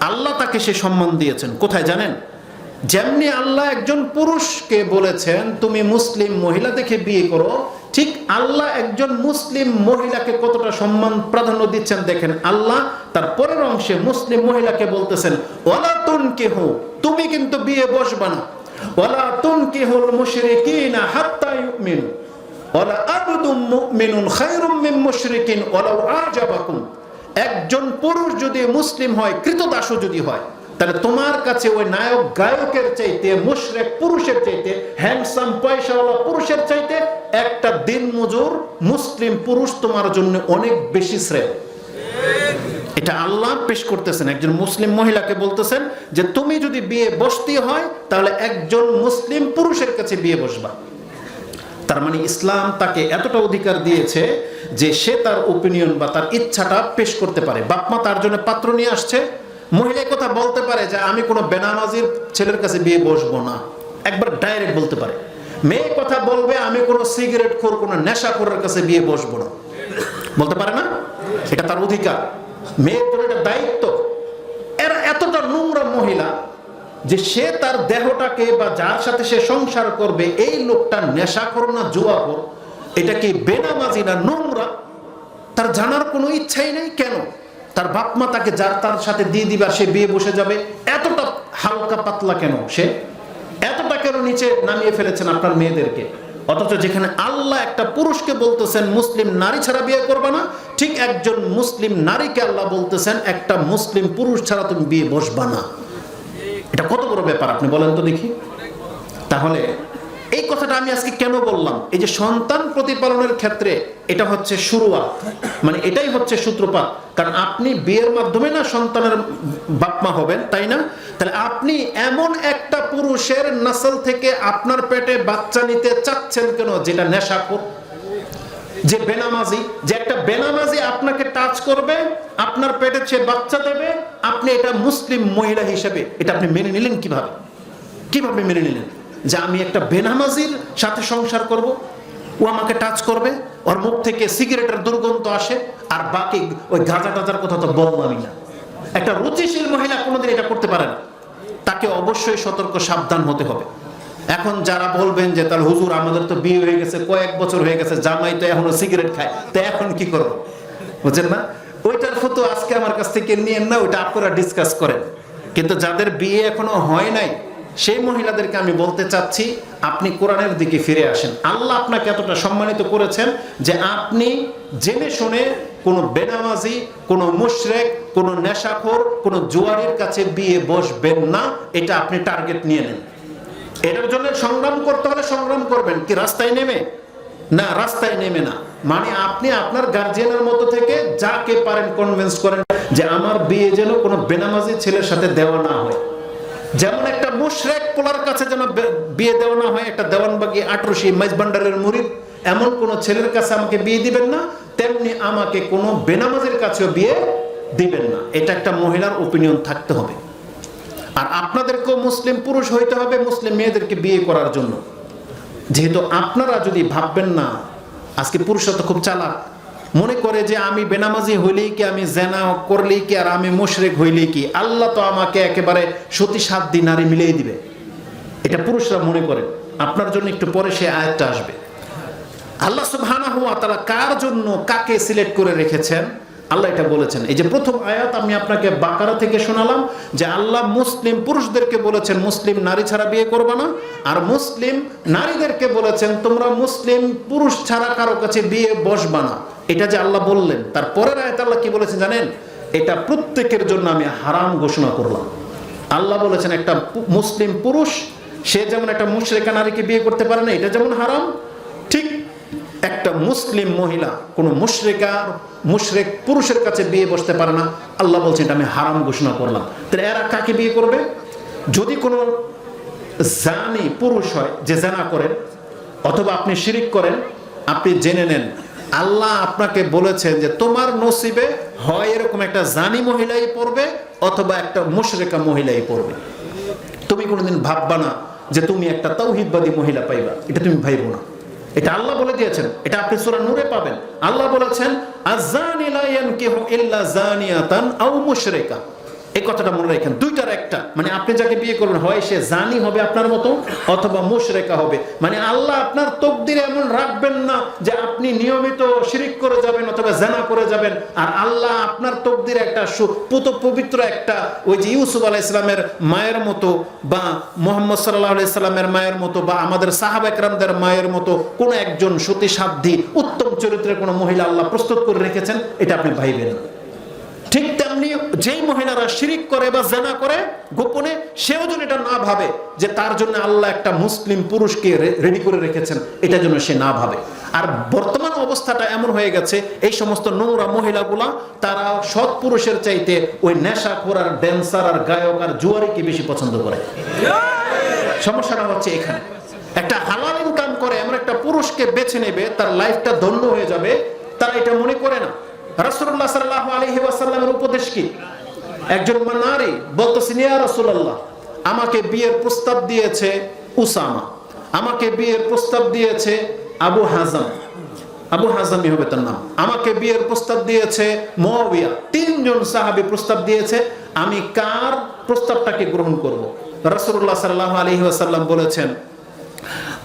আল্লাহ তাকে সে সম্মান দিয়েছেন কোথায় জানেন? যেমনি আল্লাহ একজন পুরুষকে বলেছেন তুমি মুসলিম মহিলা দেখে বিয়ে করো, ঠিক আল্লাহ একজন মুসলিম মহিলাকে কতটা সম্মান প্রাধান্য দিচ্ছেন দেখেন। আল্লাহ তার পরের অংশে মুসলিম মহিলাকে বলতেছেন ওয়ালা তুনকিহু, তুমি কিন্তু বিয়ে বসবা না, ওয়ালা তুনকিহুল মুশরিকিনা হাত্তা ইউমিনু ওয়ালা আবদুম মুমিনুন খায়রুম মিন মুশরিকিন ওয়ালাউ আজাবাকুম। একজন পুরুষ যদি মুসলিম হয়, কৃতদাসও যদি হয়, তাহলে তোমার কাছে ওই নায়ক গায়কের চাইতে, মুশরিক পুরুষের চাইতে, হ্যান্ডসাম পয়সাওয়ালা পুরুষের চাইতে একটা দিনমজুর মুসলিম পুরুষ তোমার জন্য অনেক বেশি শ্রেয়। এটা আল্লাহ পেশ করতেছেন, একজন মুসলিম মহিলাকে বলতেছেন যে তুমি যদি বিয়ে বসতে হয় তাহলে একজন মুসলিম পুরুষের কাছে বিয়ে বসবা। তার মানে ইসলাম তাকে এতটা অধিকার দিয়েছে যে সে তার ওপিনিয়ন বা তার ইচ্ছাটা পেশ করতে পারে। বাপমা তার জন্য পাত্র নিয়ে আসছে, মহিলা কথা বলতে পারে যে আমি কোনো বেনামাজির ছেলের কাছে বিয়ে বসবো না, একবার ডাইরেক্ট বলতে পারে। মেয়ে কথা বলবে আমি কোনো সিগারেট খোর, কোনো নেশাখোরের কাছে বিয়ে বসবো না, বলতে পারে না? এটা তার অধিকার, মেয়ের জন্য এটা দায়িত্ব। এরা এতটা নোংরা মহিলা যে সে তার দেহটাকে বা যার সাথে সে সংসার করবে এই লোকটা নেশাখোর না জুয়াখোর, এটা কি বেনামাজি না নোংরা, তার জানার কোনো ইচ্ছাই নেই। কেন? তার বাপ মা তাকে যার তার সাথে দিয়ে দিবে আর সে বিয়ে বসে যাবে। এতটা হালকা পাতলা কেন সে, এতটা কেন নিচে নামিয়ে ফেলেছেন আপনার মেয়েদেরকে? অথচ যেখানে আল্লাহ একটা পুরুষকে বলতেছেন মুসলিম নারী ছাড়া বিয়ে করবে না, ঠিক একজন মুসলিম নারীকে আল্লাহ বলতেছেন একটা মুসলিম পুরুষ ছাড়া তুমি বিয়ে বসবা না। এটা কত বড় ব্যাপার আপনি বলেন তো দেখি। তাহলে এই কথাটা আমি আজকে কেন বললাম? এই যে সন্তান প্রতিপালনের ক্ষেত্রে এটা হচ্ছে শুরুয়াত, মানে এটাই হচ্ছে সূত্রপাত। কারণ আপনি বিয়ের মাধ্যমে না সন্তানের বাপমা হবেন, তাই না? তাহলে আপনি এমন একটা পুরুষের নসল থেকে আপনার পেটে বাচ্চা নিতে চাচ্ছেন কেন যেটা নেশাখোর, যে বেনামাজি, যে একটা বেনামাজি আপনাকে টাচ করবে, আপনার পেটে সে বাচ্চা দেবে, আপনি এটা মুসলিম মহিলা হিসেবে এটা আপনি মেনে নিলেন কিভাবে? কিভাবে মেনে নিলেন যে আমি একটা বেনামাজির সাথে সংসার করব, ও আমাকে টাচ করবে, ওর মুখ থেকে সিগারেটের দুর্গন্ধ আসে, আর বাকি ওই গাঁজা টাজার কথা তো বললামই না। একটা রুচিশীল মহিলা কোনোদিন এটা করতে পারে না, তাকে অবশ্যই সতর্ক সাবধান হতে হবে। এখন যারা বলবেন যে তার হুজুর আমাদের তো বিয়ে হয়ে গেছে, কয়েক বছর হয়ে গেছে, জামাই তো এখনো সিগারেট খায়, তো এখন কি করবো? বুঝছেন না? ওইটার ফটো আজকে আমার কাছ থেকে নিয়েন না, ওইটা আপনারা ডিসকাস করেন। কিন্তু যাদের বিয়ে এখনো হয় নাই সেই মহিলাদেরকে আমি বলতে চাচ্ছি আপনি কোরআনের দিকে ফিরে আসেন। আল্লাহ আপনাকে এতটা সম্মানিত করেছেন যে আপনি জেনে শুনে কোনো বেনামাজি, কোনো মুশরিক, কোনো নেশাখোর, কোনো জুয়ারির কাছে বিয়ে বসবেন না, এটা আপনি টার্গেট নিয়ে নেন। এটার জন্য সংগ্রাম করতে হলে সংগ্রাম করবেন, কি রাস্তায় নেমে? না, রাস্তায় নেমে না। মানে আপনি আপনার গার্জিয়ানের মতো থেকে যাকে পারেন কনভিন্স করেন যে আমার বিয়ে যেন কোনো বেনামাজি ছেলের সাথে দেওয়া না হয়। যেমন একটা মুশরিক পোলার কাছে যেন বিয়ে দেওয়া না হয়, একটা দেওয়ানবাগি আটরশি মাইজবান্ডারের মুরিদ এমন কোন ছেলের কাছে আমাকে বিয়ে দিবেন না, তেমনি আমাকে কোনো বেনামাজির কাছেও বিয়ে দিবেন না। এটা একটা মহিলার ওপিনিয়ন থাকতে হবে। আর আপনাদেরকেও মুসলিম পুরুষ হইতে হবে মুসলিম মেয়েদেরকে বিয়ে করার জন্য। যেহেতু আপনারা যদি ভাববেন না, আজকে পুরুষরা তো খুব চালাক, মনে করে যে আমি বেনামাজি হইলেই কি, আমি জেনা করলেই কি, আর আমি মুশরিক হইলেই কি, আল্লাহ তো আমাকে একেবারে সতী সাধ্যী নারী মিলিয়ে দিবে। এটা পুরুষরা মনে করেন। আপনার জন্য একটু পরে সে আয়াতটা আসবে। আল্লাহ সুবহানাহু ওয়া তাআলা কার জন্য কাকে সিলেক্ট করে রেখেছেন আল্লাহ এটা বলেছেন। এই যে প্রথম আয়াত আমি আপনাকে বাকারা থেকে শোনালাম যে আল্লাহ মুসলিম পুরুষদেরকে বলেছেন মুসলিম নারী ছাড়া বিয়ে করবে না, আর মুসলিম নারীদেরকে বলেছেন তোমরা মুসলিম পুরুষ ছাড়া কারো কাছে বিয়ে বসবা না। এটা যে আল্লাহ বললেন, তার পরের আয়াত আল্লাহ কি বলেছেন জানেন? এটা প্রত্যেকের জন্য আমি হারাম ঘোষণা করলাম। আল্লাহ বলেছেন একটা মুসলিম পুরুষ সে যেমন একটা মুশরিকা নারীকে বিয়ে করতে পারে না, এটা যেমন হারাম, ঠিক একটা মুসলিম মহিলা কোনো মুশরিক পুরুষের কাছে বিয়ে বসতে পারে না। আল্লাহ বলছেন এটা আমি হারাম ঘোষণা করলাম। তাহলে এরা কাকে বিয়ে করবে? যদি কোনো জানি পুরুষ হয় যে জানা করেন, অথবা আপনি শিরিক করেন, আপনি জেনে নেন আল্লাহ আপনাকে বলেছেন যে তোমার নসিবে হয় এরকম একটা জানি মহিলাই পড়বে অথবা একটা মুশরিকা মহিলাই পড়বে। তুমি কোনোদিন ভাববা না যে তুমি একটা তাওহীদবাদী মহিলা পাইবা, এটা তুমি ভাইবো না। এটা আল্লাহ বলে দিয়েছেন, এটা আপনি সূরা নূরে পাবেন। আল্লাহ বলেছেন আয-যানি লা ইয়ানকিহু ইল্লা যানিয়াতান আও মুশরিকা। এই কথাটা মনে রাখেন, দুইটার একটা। মানে আপনি যাকে বিয়ে করবেন হয় সে জানি হবে আপনার মতো অথবা মুশরিকা হবে। মানে আল্লাহ আপনার তকদিরে এমন রাখবেন না যে আপনি নিয়মিত শিরিক করে যাবেন অথবা জিনা করে যাবেন, আর আল্লাহ আপনার তকদিরে একটা পবিত্র একটা ওই যে ইউসুফ আলাইহিস সালামের মায়ের মতো বা মুহাম্মদ সাল্লাল্লাহু আলাইহি সাল্লামের মায়ের মতো বা আমাদের সাহাবা একরামদের মায়ের মতো কোন একজন সতী সাধ্যী উত্তম চরিত্রের কোন মহিলা আল্লাহ প্রস্তুত করে রেখেছেন, এটা আপনি ভাইবেন না। ঠিক তেমনি যেই মহিলারা শিরিক করে বা জিনা করে গোপনে, সেও যেন এটা না ভাবে যে তার জন্য আল্লাহ একটা মুসলিম পুরুষকে রেডি করে রেখেছেন, এটা যেন সে না ভাবে। আর বর্তমান অবস্থাটা এমন হয়ে গেছে, এই সমস্ত নোংরা মহিলাগুলা তারা সৎ পুরুষের চাইতে ওই নেশাখোর আর ড্যান্সার আর গায়ক আর জুয়ারিকে বেশি পছন্দ করে। সমস্যাটা হচ্ছে এখানে। একটা হালাল ইনকাম করে এমন একটা পুরুষ পুরুষকে বেছে নেবে তার লাইফটা ধন্য হয়ে যাবে, তারা এটা মনে করে না। রাসূলুল্লাহ সাল্লাল্লাহু আলাইহি ওয়াসাল্লামের উপদেশ কি? একজন নারী বলতেছেন, ইয়া রাসূলুল্লাহ, আমাকে বিয়ের প্রস্তাব দিয়েছে উসামা, আমাকে বিয়ের প্রস্তাব দিয়েছে আবু হাজাম, আবু হাজামই হবে তার নাম, আমাকে বিয়ের প্রস্তাব দিয়েছে মুয়াবিয়া। তিনজন সাহাবী প্রস্তাব দিয়েছে, আমি কার প্রস্তাবটাকে গ্রহণ করব? রাসূলুল্লাহ সাল্লাল্লাহু আলাইহি ওয়াসাল্লাম বলেছেন,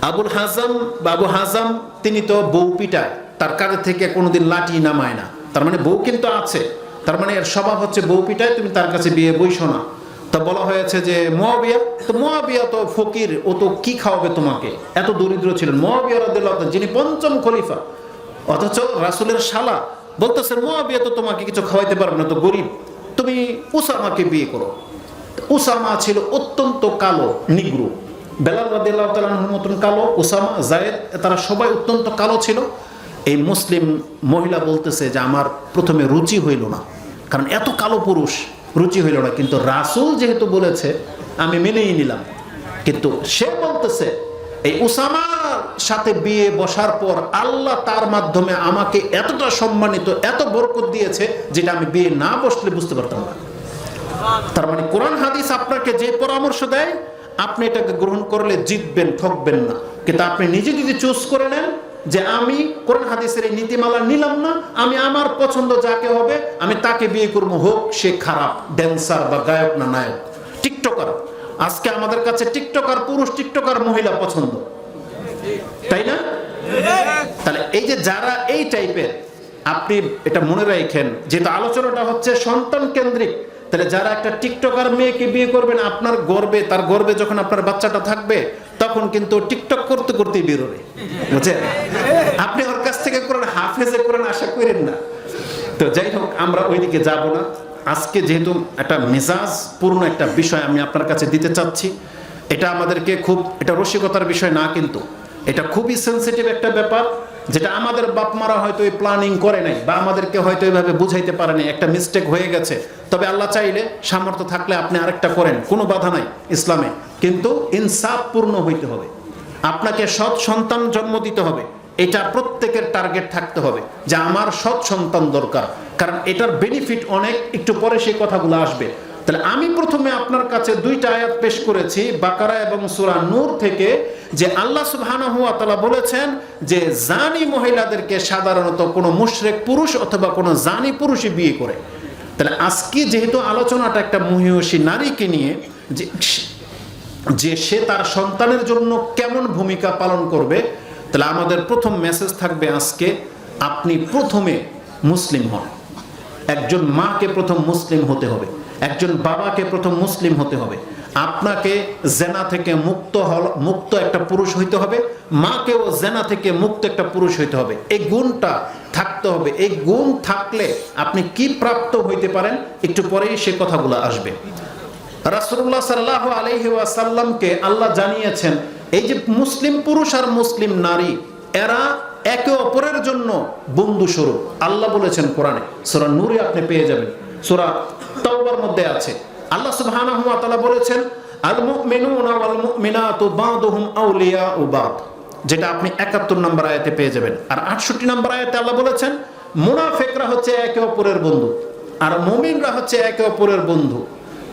আবুল হাজাম বা আবু হাজাম তিনি তো বউ পিটায়, তার কাঁধে থেকে কোনোদিন লাঠি নামায় না, তার মানে বউ কিন্তু আছে, তার মানে এর স্বভাব হচ্ছে বউ পিটায়, তুমি তার কাছে বিয়ে বইসো না। তো বলা হয়েছে যে মুয়াবিয়া, তো মুয়াবিয়া তো ফকির, ও তো কি খাওয়াবে তোমাকে, এত দরিদ্র ছিলেন মুয়াবিয়া রাদিয়াল্লাহু আনহু, যিনি পঞ্চম খলিফা, অথচ রাসূলের শালা বলতেছে মুয়াবিয়া তো তোমাকে কিছু খাওয়াইতে পারবে না, তো গরিব, তুমি উসামাকে বিয়ে করো। উসামা ছিল অত্যন্ত কালো, নিগ্রো, বেলাল রাদিয়াল্লাহু তাআলা আনহুর মতন কালো, উসামা, যায়েদ, তারা সবাই অত্যন্ত কালো ছিল। এই মুসলিম মহিলা বলতেছে যে আমার প্রথমে রুচি হইল না, কারণ এত কালো পুরুষ, রুচি হইল না, কিন্তু রাসূল যেহেতু বলেছে আমি মেনেই নিলাম। কিন্তু সে বলতেছে এই উসামার সাথে বিয়ে বসার পর আল্লাহ তার মাধ্যমে আমাকে এতটা সম্মানিত, এত বরকত দিয়েছে, যেটা আমি বিয়ে না বসলে বুঝতে পারতাম না। তার মানে কোরআন হাদিস আপনাকে যে পরামর্শ দেয়, আপনি এটাকে গ্রহণ করলে জিতবেন, ঠকবেন না। কিন্তু আপনি নিজে যদি চুজ করে নেন যে আমি কোরআন হাদিসের এই নীতিমালা নিলাম না, আমি আমার পছন্দ যাকে হবে আমি তাকে বিয়ে করবো, হোক সে খারাপ ড্যান্সার বা গায়ক না নায়ক, টিকটকার। আজকে আমাদের কাছে টিকটকার পুরুষ, টিকটকার মহিলা পছন্দ, তাই না? তাহলে এই যে যারা এই টাইপের, আপনি এটা মনে রাখেন, যেহেতু আলোচনাটা হচ্ছে সন্তান কেন্দ্রিক, তাহলে যারা একটা টিকটকার মেয়েকে বিয়ে করবেন, আপনার গর্বে, তার গর্বে যখন আপনার বাচ্চাটা থাকবে, তখন কিন্তু টিকটক করতে করতেই বেরোবে, বুঝছেন? আপনি ওর কাছ থেকে কোরআন হাফেজে কোরআন আশা করেন না। তো যাই হোক, আমরা ওইদিকে যাব না। আজকে যেহেতু একটা মেজাজ পূর্ণ একটা বিষয় আমি আপনার কাছে দিতে চাচ্ছি, এটা আমাদেরকে খুব, এটা রসিকতার বিষয় না, কিন্তু এটা খুবই সেন্সিটিভ একটা ব্যাপার, যেটা আমাদের বাপ মারা হয়তো এই প্ল্যানিং করে নাই, বা আমাদেরকে হয়তো এইভাবে বুঝাইতে পারে নাই, একটা মিস্টেক হয়ে গেছে। তবে আল্লাহ চাইলে, সামর্থ্য থাকলে আপনি আরেকটা করেন, কোনো বাধা নাই ইসলামে, কিন্তু ইনসাফ পূর্ণ হইতে হবে। আপনাকে সৎ সন্তান জন্ম দিতে হবে, এটা প্রত্যেকের টার্গেট থাকতে হবে যে আমার সৎ সন্তান দরকার, কারণ এটার বেনিফিট অনেক, একটু পরে সেই কথাগুলো আসবে। তাহলে আমি প্রথমে আপনার কাছে দুইটা আয়াত পেশ করেছি বাকারা এবং সূরা নূর থেকে, যে আল্লাহ সুবহানাহু ওয়া তাআলা বলেছেন যে জানি মহিলাদেরকে সাধারণত কোনো মুশরিক পুরুষ অথবা কোনো জানি পুরুষই বিয়ে করে। তাহলে আজকে যেহেতু আলোচনাটা একটা মহিষী নারীকে নিয়ে, যে সে তার সন্তানের জন্য কেমন ভূমিকা পালন করবে, তাহলে আমাদের প্রথম মেসেজ থাকবে আজকে, আপনি প্রথমে মুসলিম হন। একজন মাকে প্রথম মুসলিম হতে হবে, একজন বাবাকে প্রথম মুসলিম হতে হবে। আপনাকে জেনা থেকে মুক্ত একটা পুরুষ হইতে হবে, মাকেও জেনা থেকে মুক্ত একটা পুরুষ হইতে হবে। এই গুণটা থাকতে হবে। এই গুণ থাকলে আপনি কি প্রাপ্ত হইতে পারেন, একটু পরেই সে কথাগুলো আসবে। রাসূলুল্লাহ সাল্লাল্লাহু আলাইহি ওয়াসাল্লামকে আল্লাহ জানিয়েছেন, এই যে মুসলিম পুরুষ আর মুসলিম নারী, এরা একে অপরের জন্য বন্ধু স্বরূপ। আল্লাহ বলেছেন কোরআনে, সূরা নূরে আপনি পেয়ে যাবেন, সূরা তাওবার মধ্যে আছে। আল্লাহ সুবহানাহু ওয়া তাআলা বলেছেন, আল মুমিনুনা ওয়াল মুমিনাতু বা'দুহুম আউলিয়াউ বা'দ, যেটা আপনি 71 নম্বর আয়াতে পেয়ে যাবেন। আর 68 নম্বর আয়াতে আল্লাহ বলেছেন, মুনাফিকরা হচ্ছে একে অপরের বন্ধু আর মুমিনরা হচ্ছে একে অপরের বন্ধু।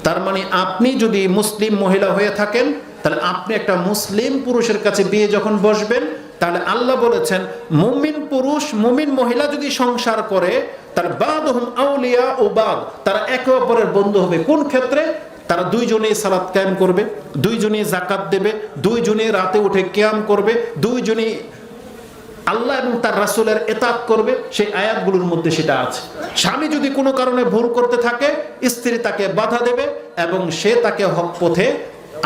তার মানে আপনি যদি মুসলিম মহিলা হয়ে থাকেন, তাহলে আপনি একটা মুসলিম পুরুষের কাছে বিয়ে যখন বসবেন, তাহলে আল্লাহ বলেছেন মুমিন পুরুষ মুমিন মহিলা যদি সংসার করে, তার বা'দুহুম আউলিয়াউ বা'দ, তারা একে অপরের বন্ধু হবে। কোন ক্ষেত্রে? তারা দুইজনেই সালাত কায়েম করবে, দুইজনেই যাকাত দেবে, দুইজনেই রাতে উঠে কিয়াম করবে, দুইজনেই আল্লাহ এবং তার রাসূলের ইতাআত করবে। সেই আয়াতগুলোর মধ্যে সেটা আছে। স্বামী যদি কোনো কারণে ভুল করতে থাকে, স্ত্রী তাকে বাধা দেবে এবং সে তাকে হক পথে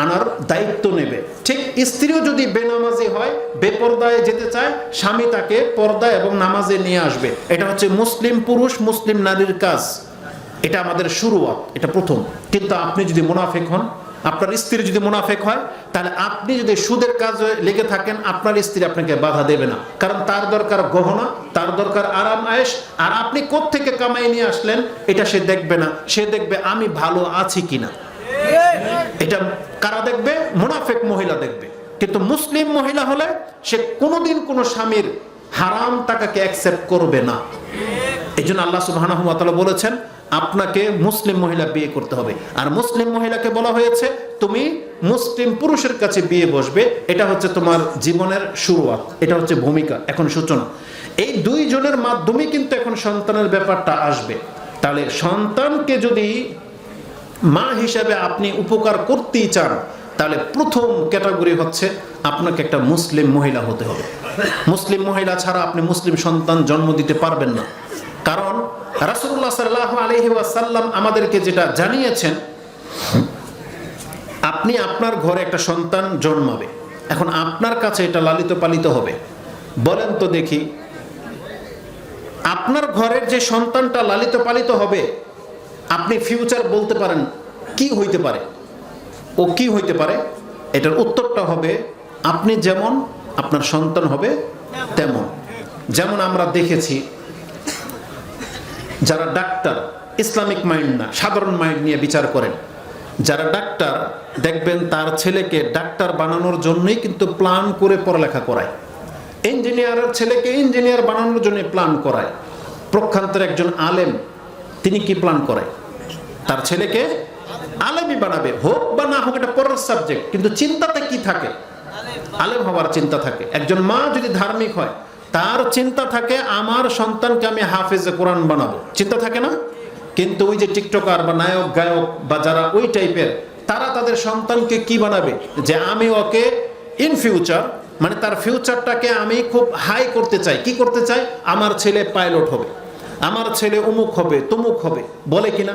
আনার দায়িত্ব নেবে। ঠিক স্ত্রীও যদি বেনামাজি হয়, বেপরদায় যেতে চায়, স্বামী তাকে পর্দা এবং নামাজে নিয়ে আসবে। এটা হচ্ছে মুসলিম পুরুষ মুসলিম নারীর কাজ। এটা আমাদের শুরুয়াত, এটা প্রথম। কিন্তু আপনি যদি মুনাফিক হন, আপনার স্ত্রী যদি মুনাফিক হয়, তাহলে আপনি যদি সুদের কাজে লেগে থাকেন, আপনার স্ত্রী আপনাকে বাধা দেবে না, কারণ তার দরকার গহনা, তার দরকার আরাম আয়েশ। আর আপনি কোত্থেকে কামাই নিয়ে আসলেন এটা সে দেখবে না, সে দেখবে আমি ভালো আছি কিনা। এটা কারা দেখবে? মুনাফিক মহিলা দেখবে। কিন্তু মুসলিম মহিলা হলে সে কোনোদিন কোনো স্বামীর হারাম টাকাকে অ্যাকসেপ্ট করবে না। এই জন্য আল্লাহ সুবহানাহু ওয়া তাআলা বলেছেন আপনাকে মুসলিম মহিলা বিয়ে করতে হবে। আর মুসলিম মহিলাকে বলা হয়েছে তুমি মুসলিম পুরুষের কাছে বিয়ে বসবে, এটা হচ্ছে তোমার জীবনের শুরুয়াত, এটা হচ্ছে ভূমিকা, এখন সূচনা। এই দুইজনের মাধ্যমে কিন্তু এখন সন্তানের ব্যাপারটা আসবে। তাহলে সন্তানকে যদি মা হিসাবে আপনি উপকার করতেই চান, তাহলে প্রথম ক্যাটাগরি হচ্ছে আপনাকে একটা মুসলিম মহিলা হতে হবে। মুসলিম মহিলা ছাড়া আপনি মুসলিম সন্তান জন্ম দিতে পারবেন না। কারণ রাসূলুল্লাহ সাল্লাল্লাহু আলাইহি ওয়াসাল্লাম আমাদেরকে যেটা জানিয়েছেন, আপনি আপনার ঘরে একটা সন্তান জন্মাবে, এখন আপনার কাছে এটা লালিত পালিত হবে। বলেন তো দেখি, আপনার ঘরের যে সন্তানটা লালিত পালিত হবে, আপনি ফিউচার বলতে পারেন কি হইতে পারে, ও কি হইতে পারে? এটার উত্তরটা হবে আপনি যেমন আপনার সন্তান হবে তেমন। যেমন আমরা দেখেছি যারা ডাক্তার, ইসলামিক মাইন্ড না, সাধারণ মাইন্ড নিয়ে বিচার করেন, যারা ডাক্তার দেখবেন তার ছেলেকে ডাক্তার বানানোর জন্যই কিন্তু প্ল্যান করে পড়ালেখা করায়। ইঞ্জিনিয়ারের ছেলেকে ইঞ্জিনিয়ার বানানোর জন্য প্ল্যান করায়। প্রক্ষান্তের একজন আলেম, তিনি কি প্ল্যান করায়? তার ছেলেকে আলেমই বানাবে, হোক বা না হোক এটা পরের সাবজেক্ট, কিন্তু চিন্তাতে কি থাকে? আলেম হওয়ার চিন্তা থাকে। একজন মা যদি ধার্মিক হয়, তার চিন্তা থাকে আমার সন্তানকে আমি হাফেজে কোরআন বানাবো, চিন্তা থাকে না? কিন্তু ওই যে টিকটকার বা নায়ক গায়ক বা যারা ওই টাইপের, তারা তাদের সন্তানকে কি বানাবে? যে আমি ওকে ইন ফিউচার, মানে তার ফিউচারটাকে আমি খুব হাই করতে চাই। কি করতে চাই? আমার ছেলে পাইলট হবে, আমার ছেলে অমুক হবে, তমুক হবে, বলে কিনা,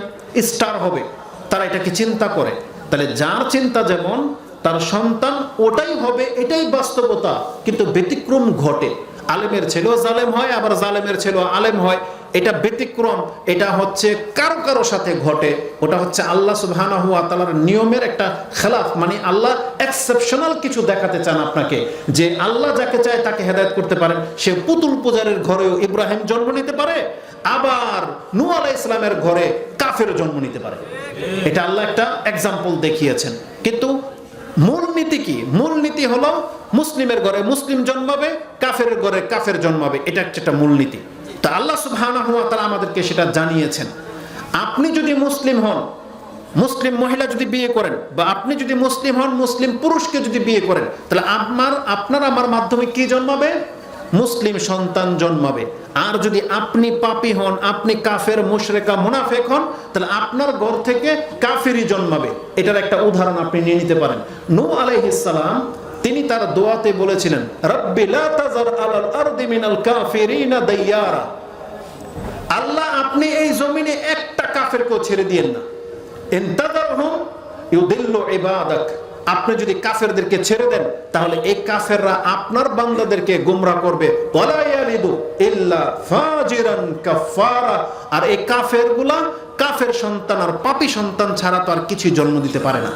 স্টার হবে। তারা এটাকে চিন্তা করে। তাহলে যার চিন্তা যেমন, তার সন্তান ওটাই হবে, এটাই বাস্তবতা। কিন্তু ব্যতিক্রম ঘটে। আলেমের ছেলেও জালেম হয়, আবার জালেমের ছেলেও আলেম হয়, এটা ব্যতিক্রম। এটা হচ্ছে কারো কারো সাথে ঘটে, ওটা হচ্ছে আল্লাহ সুবহানাহু ওয়া তাআলার নিয়মের একটা খেলাফ। মানে আল্লাহ এক্সেপশনাল কিছু দেখাতে চান আপনাকে, যে আল্লাহ যাকে চায় তাকে হেদায়েত করতে পারেন। সে পুতুল পূজারের ঘরেও ইব্রাহিম জন্ম নিতে পারে, আবার নূহ আলাইহিস সালামের ঘরে কাফের জন্ম নিতে পারে। এটা আল্লাহ একটা এক্সাম্পল দেখিয়েছেন। কিন্তু মূলনীতি কি? মূলনীতি হলো মুসলিমের ঘরে মুসলিম জন্মাবে, কাফের ঘরে কাফের জন্মাবে, এটা একটা মূলনীতি। তা আল্লাহ সুবহানাহু ওয়া তাআলা আমাদেরকে সেটা জানিয়েছেন। আপনি যদি মুসলিম হন, মুসলিম মহিলা যদি বিয়ে করেন, বা আপনি যদি মুসলিম হন, মুসলিম পুরুষকে যদি বিয়ে করেন, তাহলে আপনার আমার মাধ্যমে কি জন্মাবে? মুসলিম সন্তান জন্মাবে। আর যদি আপনি পাপী হন, আপনি কাফের, মুশরিকা, মুনাফিক হন, তাহলে আপনার ঘর থেকে কাফেরই জন্মাবে। এটার একটা উদাহরণ আপনি নিয়ে নিতে পারেন। নূহ আলাইহিস সালাম তিনি তার দোয়াতে বলেছিলেন, রব্বি লা তাযার আলাল আরদি মিনাল কাফিরিনা দাইয়ারা। আল্লাহ আপনি এই জমিনে একটা কাফেরকেও ছেড়ে দিয়েন না। ইন তাযারহুম ইউদিল্লু ইবাদাক। আপনি যদি কাফেরদেরকে ছেড়ে দেন, তাহলে এই কাফেররা আপনার বান্দাদেরকে গোমরাহ করবে। ওয়ালা ইয়ালিদু ইল্লা ফাজিরান কাফারা। আর এই কাফেরগুলা কাফের সন্তান আর পাপী সন্তান ছাড়া তো আর কিছু জন্ম দিতে পারে না।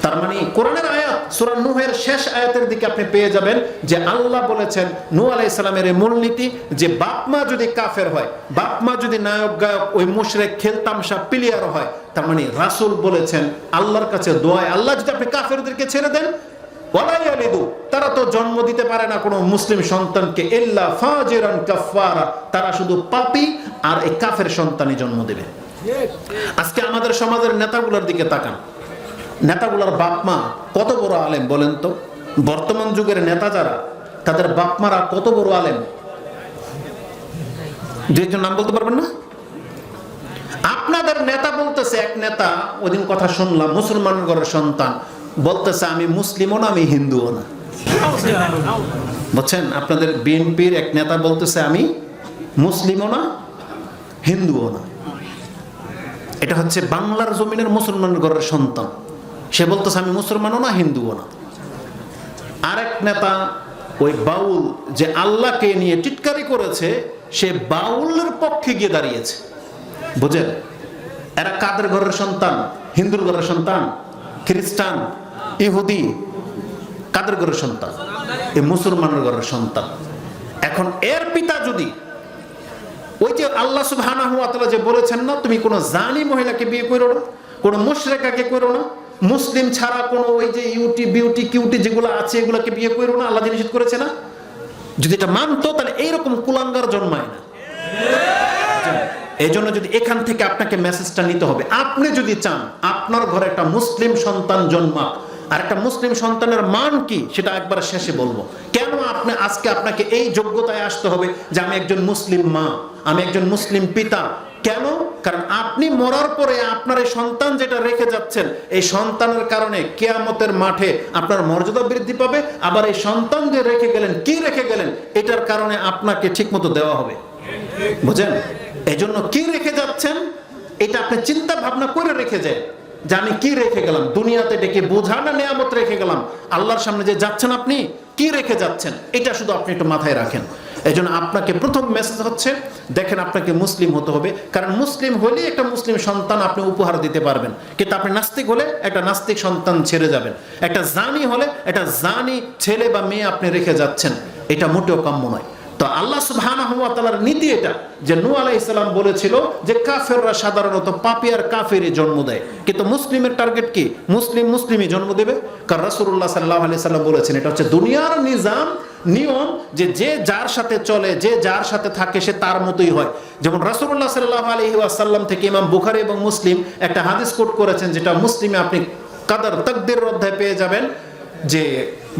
তার মানে কোরআনের আয়াত সূরা নূহের শেষ আয়াতের দিকে আপনি পেয়ে যাবেন যে আল্লাহ বলেছেন নূহ আলাইহিস সালামের এই মূলনীতি, যে বাপ মা যদি কাফের হয়, বাপ মা যদি নায়ক গায়ক, ওই মুশরিক, খেলতামশা, প্লেয়ার হয়, তার মানে রাসূল বলেছেন আল্লাহর কাছে দোয়ায়, আল্লাহ যদি আপনি কাফেরদেরকে ছেড়ে দেন, ওয়ালা ইয়ালিদু, তারা তো জন্ম দিতে পারে না কোনো মুসলিম সন্তানকে, ইল্লা ফাজিরান কাফারা, তারা শুধু পাপী আর এই কাফের সন্তানই জন্ম দেবে। আজকে আমাদের সমাজের নেতাগুলোর দিকে তাকান, নেতাগুলোর বাপ মা কত বড় আলেম বলেন তো? বর্তমান যুগের নেতা যারা, তাদের বাপ মারা কত বড় আলেম? দুইজন নাম বলতে পারবেন না? আপনাদের নেতা বলতেছে, এক নেতা ওদিন কথা শুনলাম, মুসলমান ঘরের সন্তান, বলতেছে আমি মুসলিমও না, আমি হিন্দুও না। বুঝছেন? আপনাদের বিএনপির এক নেতা বলতেছে আমি মুসলিমও না, হিন্দুও না। এটা হচ্ছে বাংলার জমিনের মুসলমান ঘরের সন্তান, সে বলতেছে আমি মুসলমানও না, হিন্দুও না। আরেক নেতা ওই বাউল, যে আল্লাহকে নিয়ে টিটকারি করেছে, সে বাউলের পক্ষে গিয়ে দাঁড়িয়েছে। বুঝেন? এরা কাদের ঘরের সন্তান? হিন্দুর ঘরের সন্তান, খ্রিস্টান, ইহুদি, কাদের ঘরের সন্তান? এই মুসলমানের ঘরের সন্তান। এখন এর পিতা যদি ওই যে আল্লাহ সুবহানাহু ওয়া তাআলা যে বলেছেন না, তুমি কোনো জানি মহিলাকে বিয়ে করো না, কোনো মুশরিকাকে করো না, মুসলিম ছাড়া কোনো ওই যে ইউটি বিউটি কিউটি যেগুলো আছে এগুলোকে বিয়ে করো না, আল্লাহ নিষেধ করেছে না? যদি এটা মানতো তাহলে এইরকম কুলাঙ্গার জন্মায় না। এই জন্য যদি এখান থেকে আপনাকে মেসেজটা নিতে হবে, আপনি যদি চান আপনার ঘরে একটা মুসলিম সন্তান জন্মাক, আর একটা মুসলিম সন্তানের মান কি সেটা একবার শেষে বলবো। কেন আপনি আজকে আপনাকে এই যোগ্যতায় আসতে হবে যে আমি একজন মুসলিম মা, আমি একজন মুসলিম পিতা? কেন? কারণ আপনি মরার পরে আপনার এই সন্তান যেটা রেখে যাচ্ছেন, এই সন্তানের কারণে কিয়ামতের মাঠে আপনার মর্যাদা বৃদ্ধি পাবে। আবার এই সন্তান যে রেখে গেলেন, কি রেখে গেলেন, এটার কারণে আপনাকে ঠিকমতো দেওয়া হবে। বুঝেন? এই জন্য কি রেখে যাচ্ছেন এটা আপনি চিন্তা ভাবনা করে রেখে যায় যে আমি কি রেখে গেলাম, দুনিয়াতে ডেকে বোঝা না নিয়ামত রেখে গেলাম, আল্লাহর সামনে যে যাচ্ছেন আপনি কি রেখে যাচ্ছেন, এটা শুধু আপনি একটু মাথায় রাখেন। এই জন্য আপনাকে প্রথম মেসেজ হচ্ছে, দেখেন আপনাকে মুসলিম হতে হবে, কারণ মুসলিম হলে একটা মুসলিম সন্তান আপনি উপহার দিতে পারবেন। কিন্তু আপনি নাস্তিক হলে একটা নাস্তিক সন্তান ছেড়ে যাবেন, একটা জানি হলে একটা জানি ছেলে বা মেয়ে আপনি রেখে যাচ্ছেন, এটা মোটেও কাম্য নয়। তো আল্লাহ সুবহানাহু ওয়া তাআলার নীতি এটা যে নূহ আলাইহিস সালাম বলেছিল যে কাফেররা সাধারণত পাপী আর কাফেরই জন্ম দেয়, কিন্তু মুসলিমের টার্গেট কি? মুসলিমই জন্ম দেবে। কারণ রাসূলুল্লাহ সাল্লাল্লাহু আলাইহি সাল্লাম বলেছেন এটা হচ্ছে দুনিয়ার নিজাম, নিয়ম, যে যে যার সাথে চলে, যে যার সাথে থাকে সে তার মতোই হয়। যেমন রাসূলুল্লাহ সাল্লাল্লাহু আলাইহি ওয়াসাল্লাম থেকে ইমাম বুখারী এবং মুসলিম একটা হাদিস কোট করেছেন, যেটা মুসলিমে আপনি কাদার তাকদীরের অধ্যায় পেয়ে যাবেন, যে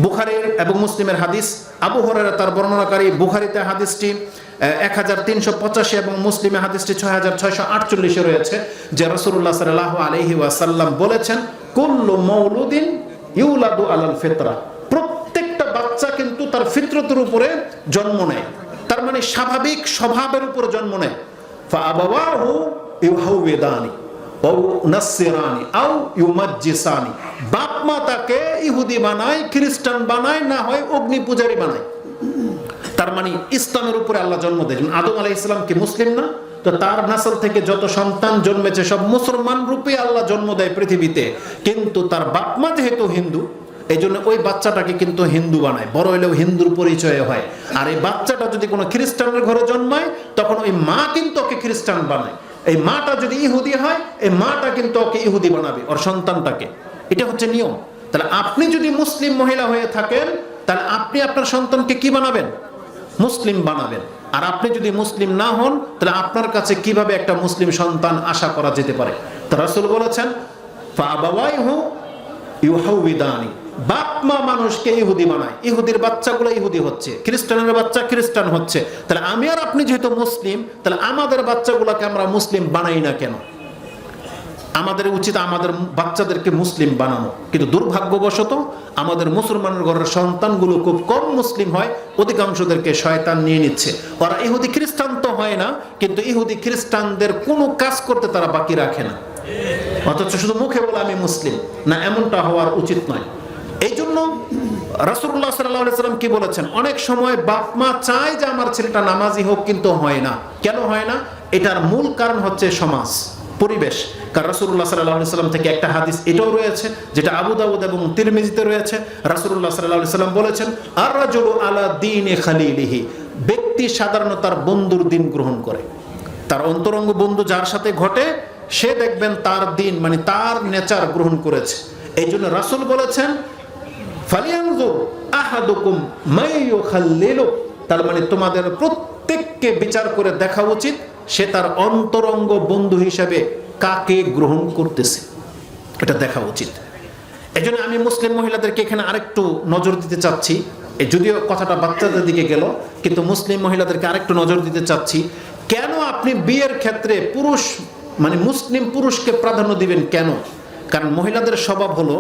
বুখারীর এবং মুসলিমের হাদিস। আবু হুরায়রা তার বর্ণনাকারী, বুখারীতে হাদিসটি 1385 এবং মুসলিমে হাদিসটি 6648 রয়েছে, যে রাসূলুল্লাহ সাল্লাল্লাহু আলাইহি ওয়াসাল্লাম বলেছেন কুল্লু মাউলুদিন ইউলাদু আলাল ফিতরা, প্রত্যেকটা বাচ্চা কিন্তু তার ফিতরতের উপরে জন্ম নেয়, তার মানে স্বাভাবিক স্বভাবের উপর জন্ম নেয়। ফাআবাওয়াহু ইউহাউবিদানি আও নাসসিরানি আও ইউমাজ্জিসানি, বাপ মা তাকে ইহুদি বানায়, খ্রিস্টান বানায়, না হয় অগ্নি পূজারী বানায়। তার মানে ইসলামের উপরে আল্লাহ জন্ম দেন। আদম আলাইহিস সালাম কি মুসলিম না? তো তার নাসল থেকে যত সন্তান জন্মেছে সব মুসলমান রূপে আল্লাহ জন্ম দেয় পৃথিবীতে, কিন্তু তার বাপ মা যেহেতু হিন্দু, এই জন্য ওই বাচ্চাটাকে কিন্তু হিন্দু বানায়, বড় হলেও হিন্দুর পরিচয় হয়। আর এই বাচ্চাটা যদি কোনো খ্রিস্টানের ঘরে জন্মায়, তখন ওই মা কিন্তু ওকে খ্রিস্টান বানায়। এই মাটা যদি ইহুদি হয়, এই মাটা কিন্তু ওকে ইহুদি বানাবে ওর সন্তানটাকে। এটা হচ্ছে নিয়ম। তাহলে আপনি যদি মুসলিম মহিলা হয়ে থাকেন, তাহলে আপনি আপনার সন্তানকে কি বানাবেন? মুসলিম বানাবেন। আর আপনি যদি মুসলিম না হন, তাহলে আপনার কাছে কিভাবে একটা মুসলিম সন্তান আশা করা যেতে পারে? তো রাসূল বলেছেন ফাআবাওয়াহু ইউহাউবিদানি, বাপ মা মানুষকে ইহুদি বানায়, ইহুদির বাচ্চাগুলো ইহুদি হচ্ছে, খ্রিস্টানের বাচ্চা খ্রিস্টান হচ্ছে। তাহলে আমি আর আপনি যেহেতু মুসলিম, তাহলে আমাদের বাচ্চাগুলোকে আমরা মুসলিম বানাই না কেন? আমাদের উচিত আমাদের বাচ্চাদেরকে মুসলিম বানানো। কিন্তু দুর্ভাগ্যবশত আমাদের মুসলমানের ঘরের সন্তানগুলো খুব কম মুসলিম হয়, অধিকাংশদেরকে শয়তান নিয়ে নিচ্ছে। ওরা ইহুদি খ্রিস্টান তো হয় না, কিন্তু ইহুদি খ্রিস্টানদের কোনো কাজ করতে তারা বাকি রাখে না, অথচ শুধু মুখে বলে আমি মুসলিম না, এমনটা হওয়ার উচিত নয়। এই জন্য রাসূলুল্লাহ সাল্লাল্লাহু আলাইহি সাল্লাম কি বলেছেন, অনেক সময় বাপ মা চায় যে আমার ছেলেটা নামাজি হোক, কিন্তু হয় না। কেন হয় না? এটার মূল কারণ হচ্ছে সমাজ, পরিবেশ। কারণ রাসূলুল্লাহ সাল্লাল্লাহু আলাইহি সাল্লাম থেকে একটা হাদিস এটাও রয়েছে, যেটা আবু দাউদ এবং তিরমিজিতে রয়েছে। রাসূলুল্লাহ সাল্লাল্লাহু আলাইহি সাল্লাম বলেছেন আর রাজুলু আলা দীনি খালিলিহি, ব্যক্তি সাধারণত তার বন্ধুর দিন গ্রহণ করে। তার অন্তরঙ্গ বন্ধু যার সাথে ঘটে, সে দেখবেন তার দিন মানে তার নেচার গ্রহণ করেছে। এই জন্য রাসূল বলেছেন ফালিয়ানজুর আহাদুকুম মাইয়ুখাল্লিলু, তার মানে তোমাদের প্রত্যেককে বিচার করে দেখা উচিত সে তার অন্তরঙ্গ বন্ধু হিসেবে কাকে গ্রহণ করতেছে, এটা দেখা উচিত। এই জন্য আমি মুসলিম মহিলাদেরকে এখানে আরেকটু নজর দিতে চাচ্ছি, যদিও কথাটা বাচ্চাদের দিকে গেল, কিন্তু মুসলিম মহিলাদেরকে আরেকটু নজর দিতে চাচ্ছি। কেন আপনি বিয়ের ক্ষেত্রে পুরুষ মানে মুসলিম পুরুষকে প্রাধান্য দিবেন কেন? কারণ মহিলাদের স্বভাব হলো,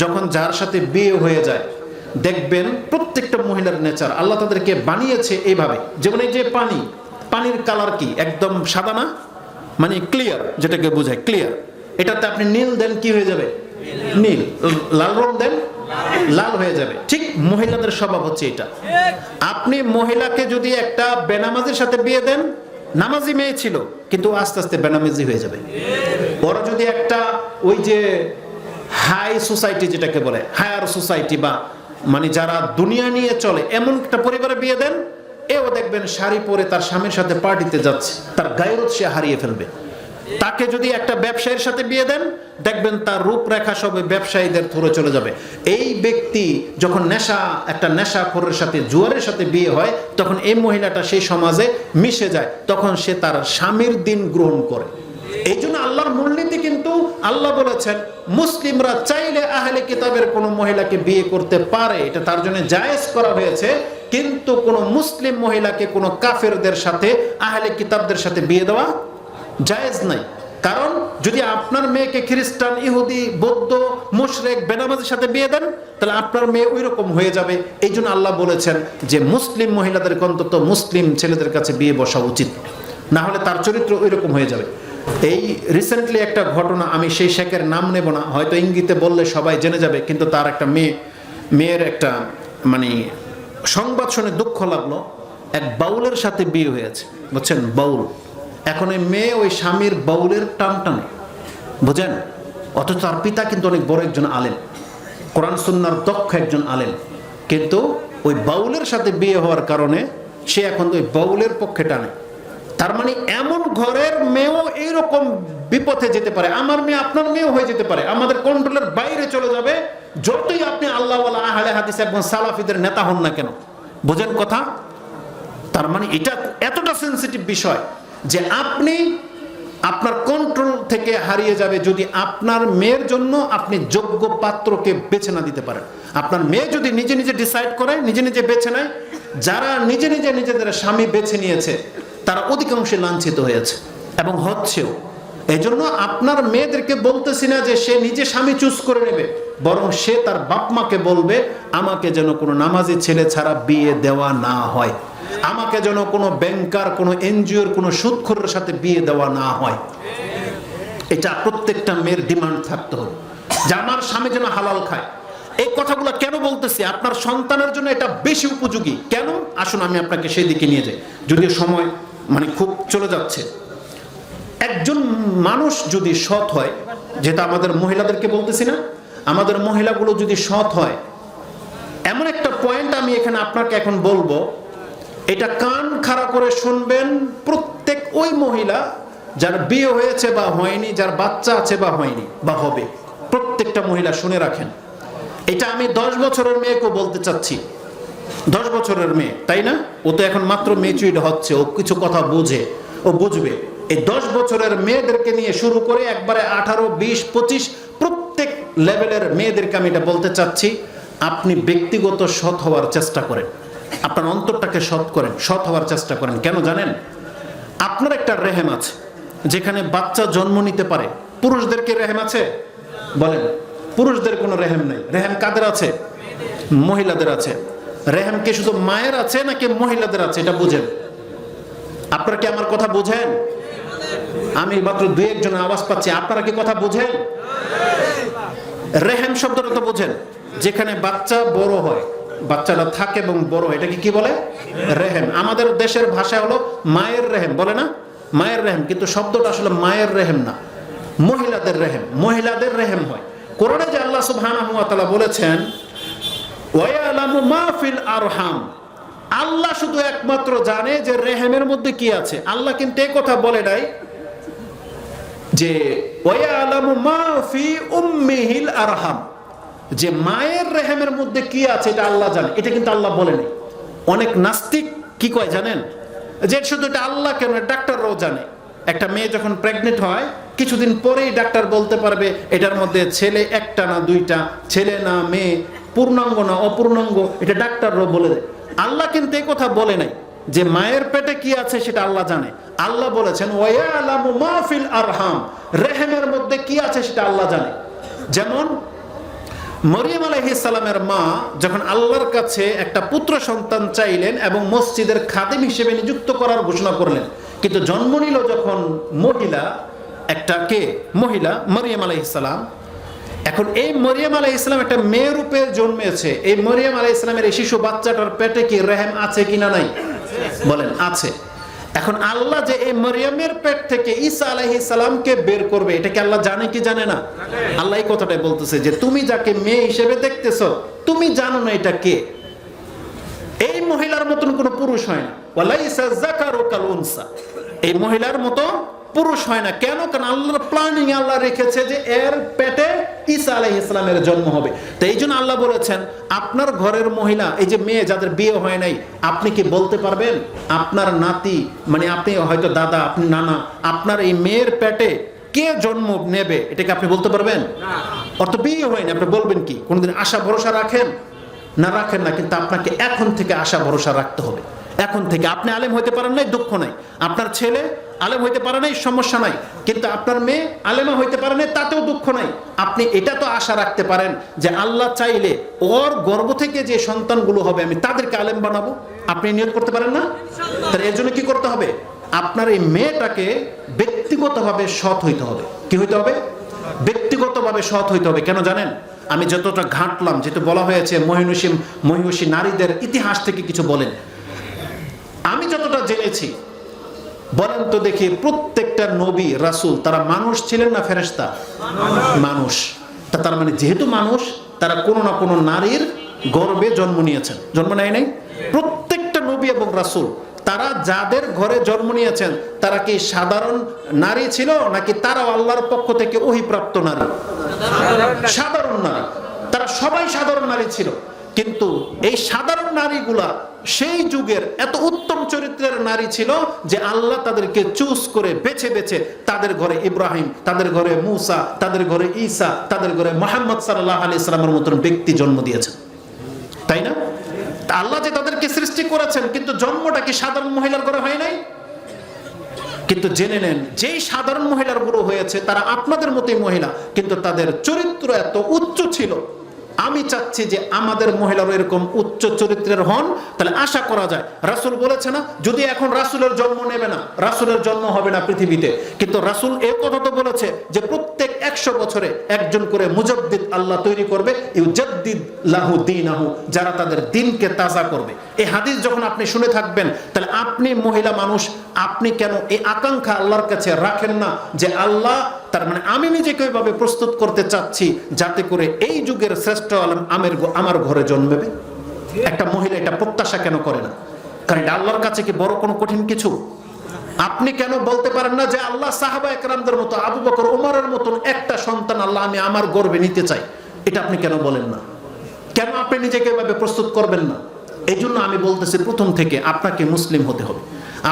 যখন যার সাথে বিয়ে হয়ে যায়, দেখবেন প্রত্যেকটা মহিলার নেচার আল্লাহ তাদেরকে বানিয়েছে এইভাবে। যেমন এই যে পানির কালার কি একদম সাদা না, মানে ক্লিয়ার, যেটাকে বোঝায় ক্লিয়ার। এটাতে আপনি নীল দেন কি হয়ে যাবে? নীল। লাল রং দেন লাল হয়ে যাবে। ঠিক মহিলাদের স্বভাব হচ্ছে এটা। আপনি মহিলাকে যদি একটা বেনামাজির সাথে বিয়ে দেন, নামাজি মেয়ে ছিল কিন্তু আস্তে আস্তে বেনামাজি হয়ে যাবে। ওরা যদি একটা ওই যে হাই সোসাইটি যেটাকে বলে হায়ার সোসাইটি, বা মানে যারা দুনিয়া নিয়ে চলে এমন একটা পরিবারে বিয়ে দেন, এও দেখবেন শাড়ি পরে তার স্বামীর সাথে পার্টিতে যাচ্ছে, তার গায়রত সে হারিয়ে ফেলবে। তাকে যদি একটা ব্যবসায়ীর সাথে বিয়ে দেন, দেখবেন তার রূপরেখা সবে ব্যবসায়ীদের থ্রুয়ে চলে যাবে। এই ব্যক্তি যখন একটা নেশাখোরের সাথে, জুয়ারের সাথে বিয়ে হয়, তখন এই মহিলাটা সেই সমাজে মিশে যায়, তখন সে তার স্বামীর দিন গ্রহণ করে। এই জন্য আল্লাহর মূলনীতি কিন্তু আল্লাহ বলেছেন মুসলিমরা চাইলে আহলে কিতাবের কোনো মহিলাকে বিয়ে করতে পারে, এটা তার জন্য জায়েজ করা হয়েছে। কিন্তু কোনো মুসলিম মহিলাকে কোনো কাফেরদের সাথে, আহলে কিতাবদের সাথে বিয়ে দেওয়া জায়েজ নাই। কারণ যদি আপনার মেয়েকে খ্রিস্টান, ইহুদি, বৌদ্ধ, মুশরিক, বেনামাজির সাথে বিয়ে দেন, তাহলে আপনার মেয়ে ওই রকম হয়ে যাবে। এই জন্য আল্লাহ বলেছেন যে মুসলিম মহিলাদেরকে অন্তত মুসলিম ছেলেদের কাছে বিয়ে বসা উচিত, না হলে তার চরিত্র ওই রকম হয়ে যাবে। এই রিসেন্টলি একটা ঘটনা, আমি সেই শেখের নাম নেব না, হয়তো ইঙ্গিতে বললে সবাই জেনে যাবে, কিন্তু তার একটা মেয়ের একটা মানে সংবাদ শুনে দুঃখ লাগলো। এক বাউলের সাথে বিয়ে হয়েছে, বুঝছেন, বাউল। এখন এই মেয়ে ওই স্বামীর বাউলের টান টানে, বুঝেন, অথচ তার পিতা কিন্তু অনেক বড় একজন আলেম, কোরআন সুন্নাহর দক্ষ একজন আলেম, কিন্তু ওই বাউলের সাথে বিয়ে হওয়ার কারণে সে এখন ওই বাউলের পক্ষে টানে। তার মানে এমন ঘরের মেয়েও এইরকম বিপথে যেতে পারে, আমার মেয়ে আপনার মেয়েও হয়ে যেতে পারে, আমাদের কন্ট্রোলের বাইরে চলে যাবে, যতই আপনি আল্লাহওয়ালা, আহলে হাদিস এবং সালাফিদের নেতা হন না কেন। বুঝেন কথা? তার মানে এটা এতটা সেন্সিটিভ বিষয় যে আপনি আপনার কন্ট্রোল থেকে হারিয়ে যাবে যদি আপনার মেয়ের জন্য আপনি যোগ্য পাত্রকে বেছে না দিতে পারেন। আপনার মেয়ে যদি নিজে নিজে ডিসাইড করে, নিজে নিজে বেছে নেয়, যারা নিজে নিজে নিজেদের স্বামী বেছে নিয়েছে তারা অধিকাংশে লাঞ্ছিত হয়েছে এবং হচ্ছেও। এই জন্য আপনার মেয়েদেরকে বলতেছি না যে সে নিজে স্বামী চুজ করে নেবে, বরং সে তার বাপ মাকে বলবে আমাকে যেন কোনো নামাজি ছেলে ছাড়া বিয়ে দেওয়া না হয়, আমাকে যেন কোনো ব্যাংকার, কোনো এনজিওর, কোনো সুদখোরের সাথে বিয়ে দেওয়া না হয়। এটা প্রত্যেকটা মেয়ের ডিমান্ড থাকতে হবে যে আমার স্বামী যেন হালাল খায়। এই কথাগুলো কেন বলতেছি? আপনার সন্তানের জন্য এটা বেশি উপযোগী। কেন? আসুন আমি আপনাকে সেই দিকে নিয়ে যাই, যদিও সময় খুব চলে যাচ্ছে। একজন মানুষ যদি সৎ হয়, যেটা আমাদের মহিলাদেরকে বলতেছি না, আমাদের মহিলাগুলো যদি সৎ হয়, এমন একটা পয়েন্ট আমি এখানে আপনাকে এখন বলবো, এটা কান খাড়া করে শুনবেন। প্রত্যেক ওই মহিলা যার বিয়ে হয়েছে বা হয়নি, যার বাচ্চা আছে বা হয়নি বা হবে, প্রত্যেকটা মহিলা শুনে রাখেন। এটা আমি 10 বছরের মেয়েকেও বলতে চাচ্ছি। 10 বছরের মেয়ে, তাই না? ও তো এখন মাত্র ম্যাচুরিড হচ্ছে, ও কিছু কথা বুঝে, ও বুঝবে। এই 10 বছরের মেয়েদেরকে নিয়ে শুরু করে একবারে 18, 20, 25 প্রত্যেক লেভেলের মেয়েদেরকে আমি এটা বলতে চাচ্ছি, আপনি ব্যক্তিগত সৎ হওয়ার চেষ্টা করেন, আপনার অন্তরটাকে সৎ করেন, সৎ হওয়ার চেষ্টা করেন। কেন জানেন? আপনার একটা রেহেম আছে যেখানে বাচ্চা জন্ম নিতে পারে। পুরুষদেরকে রেহেম আছে? বলেন, পুরুষদের কোনো রেহেম নেই। রেহেম কাদের আছে? মহিলাদের আছে। রেহেম কি শুধু মায়ের আছে নাকি মহিলাদের আছে? এটা বুঝেন। আপনারা কি আমার কথা বুঝেন? আমি মাত্র 2-1 জন আওয়াজ পাচ্ছি, আপনারা কি কথা বুঝেন? রেহেম শব্দটা তো বুঝেন, যেখানে বাচ্চা বড় হয়, বাচ্চাটা থাকে এবং বড় হয়, এটাকে কি বলে? রেহেম। আমাদের দেশের ভাষা হলো মায়ের রেহেম, বলে না? মায়ের রেহেম, কিন্তু শব্দটা আসলে মায়ের রেহেম না, মহিলাদের রেহেম। মহিলাদের রেহেম হয়। কোরআনে যে আল্লাহ সুবহানাহু ওয়া তাআলা বলেছেন ওয়া ইয়ালামু মা ফিল আরহাম, আল্লাহ শুধু একমাত্র জানে যে রেহেমের মধ্যে কি আছে। আল্লাহ কিন্তু এই কথা বলে নাই যে ওয়া ইয়ালামু মা ফি উম্মিহিল আরহাম, যে মায়ের রেহেমের মধ্যে কি আছে এটা আল্লাহ জানে। এটা কিন্তু আল্লাহ বলে নাই। অনেক নাস্তিক কি কয় জানেন? যে শুধু এটা আল্লাহ কেন, ডাক্তাররাও জানে। একটা মেয়ে যখন প্রেগনেন্ট হয় কিছুদিন পরেই ডাক্তার বলতে পারবে এটার মধ্যে ছেলে একটা না দুইটা, ছেলে না মেয়ে, পূর্ণাঙ্গ না অপূর্ণাঙ্গ, এটা ডাক্তাররাও বলে দেয়। আল্লাহ কিন্তু এই কথা বলে নাই যে মায়ের পেটে কি আছে সেটা আল্লাহ জানে। আল্লাহ বলেছেন ওয়া ইয়ালামু মা ফিল আরহাম, রেহেমের মধ্যে কি আছে সেটা আল্লাহ জানে। যেমন মরিয়ম আলাইহিস সালামের মা যখন আল্লাহর কাছে একটা পুত্র সন্তান চাইলেন এবং মসজিদের খাদেম হিসেবে নিযুক্ত করার ঘোষণা করলেন, কিন্তু জন্ম নিল যখন মহিলা, একটা কে মহিলা, মরিয়ম আলাইহিস সালাম। এখন এই মরিয়ম আলাইহিস সালাম একটা মেয়ে রূপে জন্মেছে। এই মরিয়ম আলাইহিস সালামের এই শিশু বাচ্চাটার পেটে কি রেহেম আছে কিনা নাই? বলেন, আছে। এখন আল্লাহ যে এই মরিয়মের পেট থেকে ঈসা আলাইহিস সালামকে বের করবে, এটা কি আল্লাহ জানে কি জানে না? আল্লাহ এই কথাটাই বলতেছে যে তুমি যাকে মেয়ে হিসেবে দেখতেছো, তুমি জানো না এটা কে। এই মহিলার মতন কোনো পুরুষ হয় না। ওয়ালাইসা যাকারু কাল উনসা, এই মহিলার মতো পুরুষ হয় না। কেন? কারণ আল্লাহর প্ল্যানিং আল্লাহ রেখেছে যে এর পেটে ঈসা আলাইহিস সালামের জন্ম হবে। তো এই জন্য আল্লাহ বলেছেন আপনার ঘরের মহিলা, এই যে মেয়ে যাদের বিয়ে হয় নাই, আপনি কি বলতে পারবেন আপনার নাতি, মানে আপনি হয়তো দাদা, আপনি নানা, আপনার এই মেয়ের পেটে কে জন্ম নেবে, এটাকে আপনি বলতে পারবেন? অত বিয়ে হয়নি, আপনি বলবেন কি? কোনদিন আশা ভরসা রাখেন না? রাখেন না। কিন্তু আপনাকে এখন থেকে আশা ভরসা রাখতে হবে। এখন থেকে আপনি আলেম হইতে পারেন নাই, দুঃখ নাই। আপনার ছেলে আলেম হইতে পারে নাই, সমস্যা নাই। কিন্তু আপনার মেয়ে আলেমা হইতে পারে নাই, তাতেও দুঃখ নাই। আপনি এটা তো আশা রাখতে পারেন যে আল্লাহ চাইলে ওর গর্ভ থেকে যে সন্তানগুলো হবে আমি তাদেরকে আলেম বানাবো। আপনি নিয়ত করতে পারেন না? তাহলে এর জন্য কি করতে হবে? আপনার এই মেয়েটাকে ব্যক্তিগতভাবে সৎ হইতে হবে। কি হইতে হবে? ব্যক্তিগতভাবে সৎ হইতে হবে। কেন জানেন? আমি যতটা ঘাঁটলাম, যেটা বলা হয়েছে মহিষী নারীদের ইতিহাস থেকে কিছু বলেন, আমি যতটা জেনেছি, বলেন তো দেখি, প্রত্যেকটা নবী রাসূল তারা মানুষ ছিলেন না ফেরেশতা? মানুষ। তার মানে যেহেতু মানুষ, তারা কোনো না কোনো নারীর গর্ভে জন্ম নিয়েছেন, জন্ম নেয় নাই? প্রত্যেকটা নবী এবং রাসূল তারা যাদের ঘরে জন্ম নিয়েছেন তারা কি সাধারণ নারী ছিল, নাকি তারাও আল্লাহর পক্ষ থেকে ওহীপ্রাপ্ত নারী? সাধারণ নারী। তারা সবাই সাধারণ নারী ছিল। কিন্তু এই সাধারণ নারীগুলা সেই যুগের এত উত্তম চরিত্রের নারী ছিল যে আল্লাহ তাদেরকে চুজ করে বেছে বেছে তাদের ঘরে ইব্রাহিম, তাদের ঘরে মূসা, তাদের ঘরে ঈসা, তাদের ঘরে মুহাম্মদ সাল্লাল্লাহু আলাইহি সাল্লামের মতন ব্যক্তি জন্ম দিয়েছেন। তাই না? আল্লাহ যে তাদেরকে সৃষ্টি করেছেন, কিন্তু জন্মটা কি সাধারণ মহিলার ঘরে হয় নাই? কিন্তু জেনে নেন, যেই সাধারণ মহিলার গুলো হয়েছে তারা আপনাদের মতোই মহিলা, কিন্তু তাদের চরিত্র এত উচ্চ ছিল। আমি চাচ্ছি যে আমাদের মহিলারও এরকম উচ্চ চরিত্রের হন, তাহলে আশা করা যায়। রাসূল বলেছে না, যদি এখন রাসূলের জন্ম নেবে না, রাসূলের জন্ম হবে না পৃথিবীতে। কিন্তু রাসূল এই কথা তো বলেছে যে প্রত্যেক 100 বছরে একজন করে মুজাদ্দিদ আল্লাহ তৈরি করবে, ইউজাদ্দিদ লাহু দীনাহু, যারা তাদের দিনকে তাজা করবে। এই হাদিস যখন আপনি শুনে থাকবেন, তাহলে আপনি মহিলা মানুষ, আপনি কেন এই আকাঙ্ক্ষা আল্লাহর কাছে রাখেন না যে আল্লাহ, তার মানে আমি নিজেকে ওইভাবে প্রস্তুত করতে চাচ্ছি যাতে করে এই যুগের শ্রেষ্ঠ আলেম আমার ঘরে জন্মেবে। একটা মহিলা এটা প্রত্যাশা কেন করে না? কারণ এটা আল্লাহর কাছে কি বড় কোনো কঠিন কিছু? আপনি কেন বলতে পারেন না যে আল্লাহ সাহাবা একরামদের মতো, আবু বকর, ওমরের মতন একটা সন্তান আল্লাহ আমি আমার গর্ভে নিতে চাই? এটা আপনি কেন বলেন না? কেন আপনি নিজেকে এভাবে প্রস্তুত করবেন না? এই জন্য আমি বলতেছি, প্রথম থেকে আপনাকে মুসলিম হতে হবে।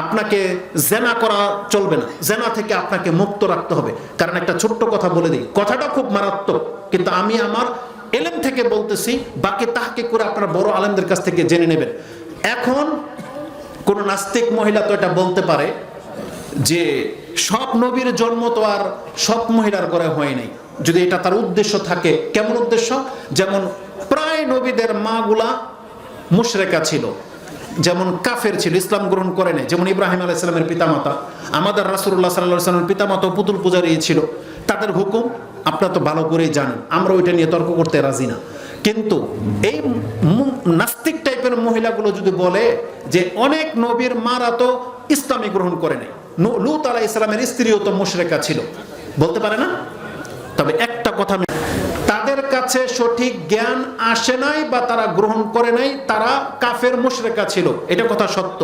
আপনাকে জেনা করা চলবে না, জেনা থেকে আপনাকে মুক্ত রাখতে হবে। কারণ একটা ছোট্ট কথা বলে দিই, কথাটা খুব মারাত্মক, কিন্তু আমি আমার এলেম থেকে বলতেছি, বাকি তাহকিক করে আপনারা বড় আলেমদের কাছ থেকে জেনে নেবেন। এখন কোন নাস্তিক মহিলা তো এটা বলতে পারে যে সব নবীর জন্ম তো আর সব মহিলার ঘরে হয় নাই। যদি এটা তার উদ্দেশ্য থাকে, কেমন উদ্দেশ্য? যেমন প্রায় নবীদের মাগুলা মুশরিকা ছিল, যেমন কাফের ছিল, ইসলাম গ্রহণ করে নাই। যেমন ইব্রাহিম আলাইহিস সালামের পিতামাতা, আমাদের রাসূলুল্লাহ সাল্লাল্লাহু আলাইহি ওয়াসাল্লামের পিতামাতা পুতুল পূজারী ছিল। তাদের হুকুম আপনারা তো ভালো করেই জানেন, আমরা ওইটা নিয়ে তর্ক করতে রাজি না। কিন্তু এই নাস্তিক টাইপের মহিলাগুলো যদি বলে যে অনেক নবীর মারা তো ইসলামী গ্রহণ করে নাই, লূত আলাইহিস সালামের স্ত্রীও তো মুশরিকা ছিল, বলতে পারে না? তবে একটা কথা, তাদের কাছে সঠিক জ্ঞান আসে নাই বা তারা গ্রহণ করে নাই, তারা কাফের মুশরিকা ছিল, এটা কথা সত্য।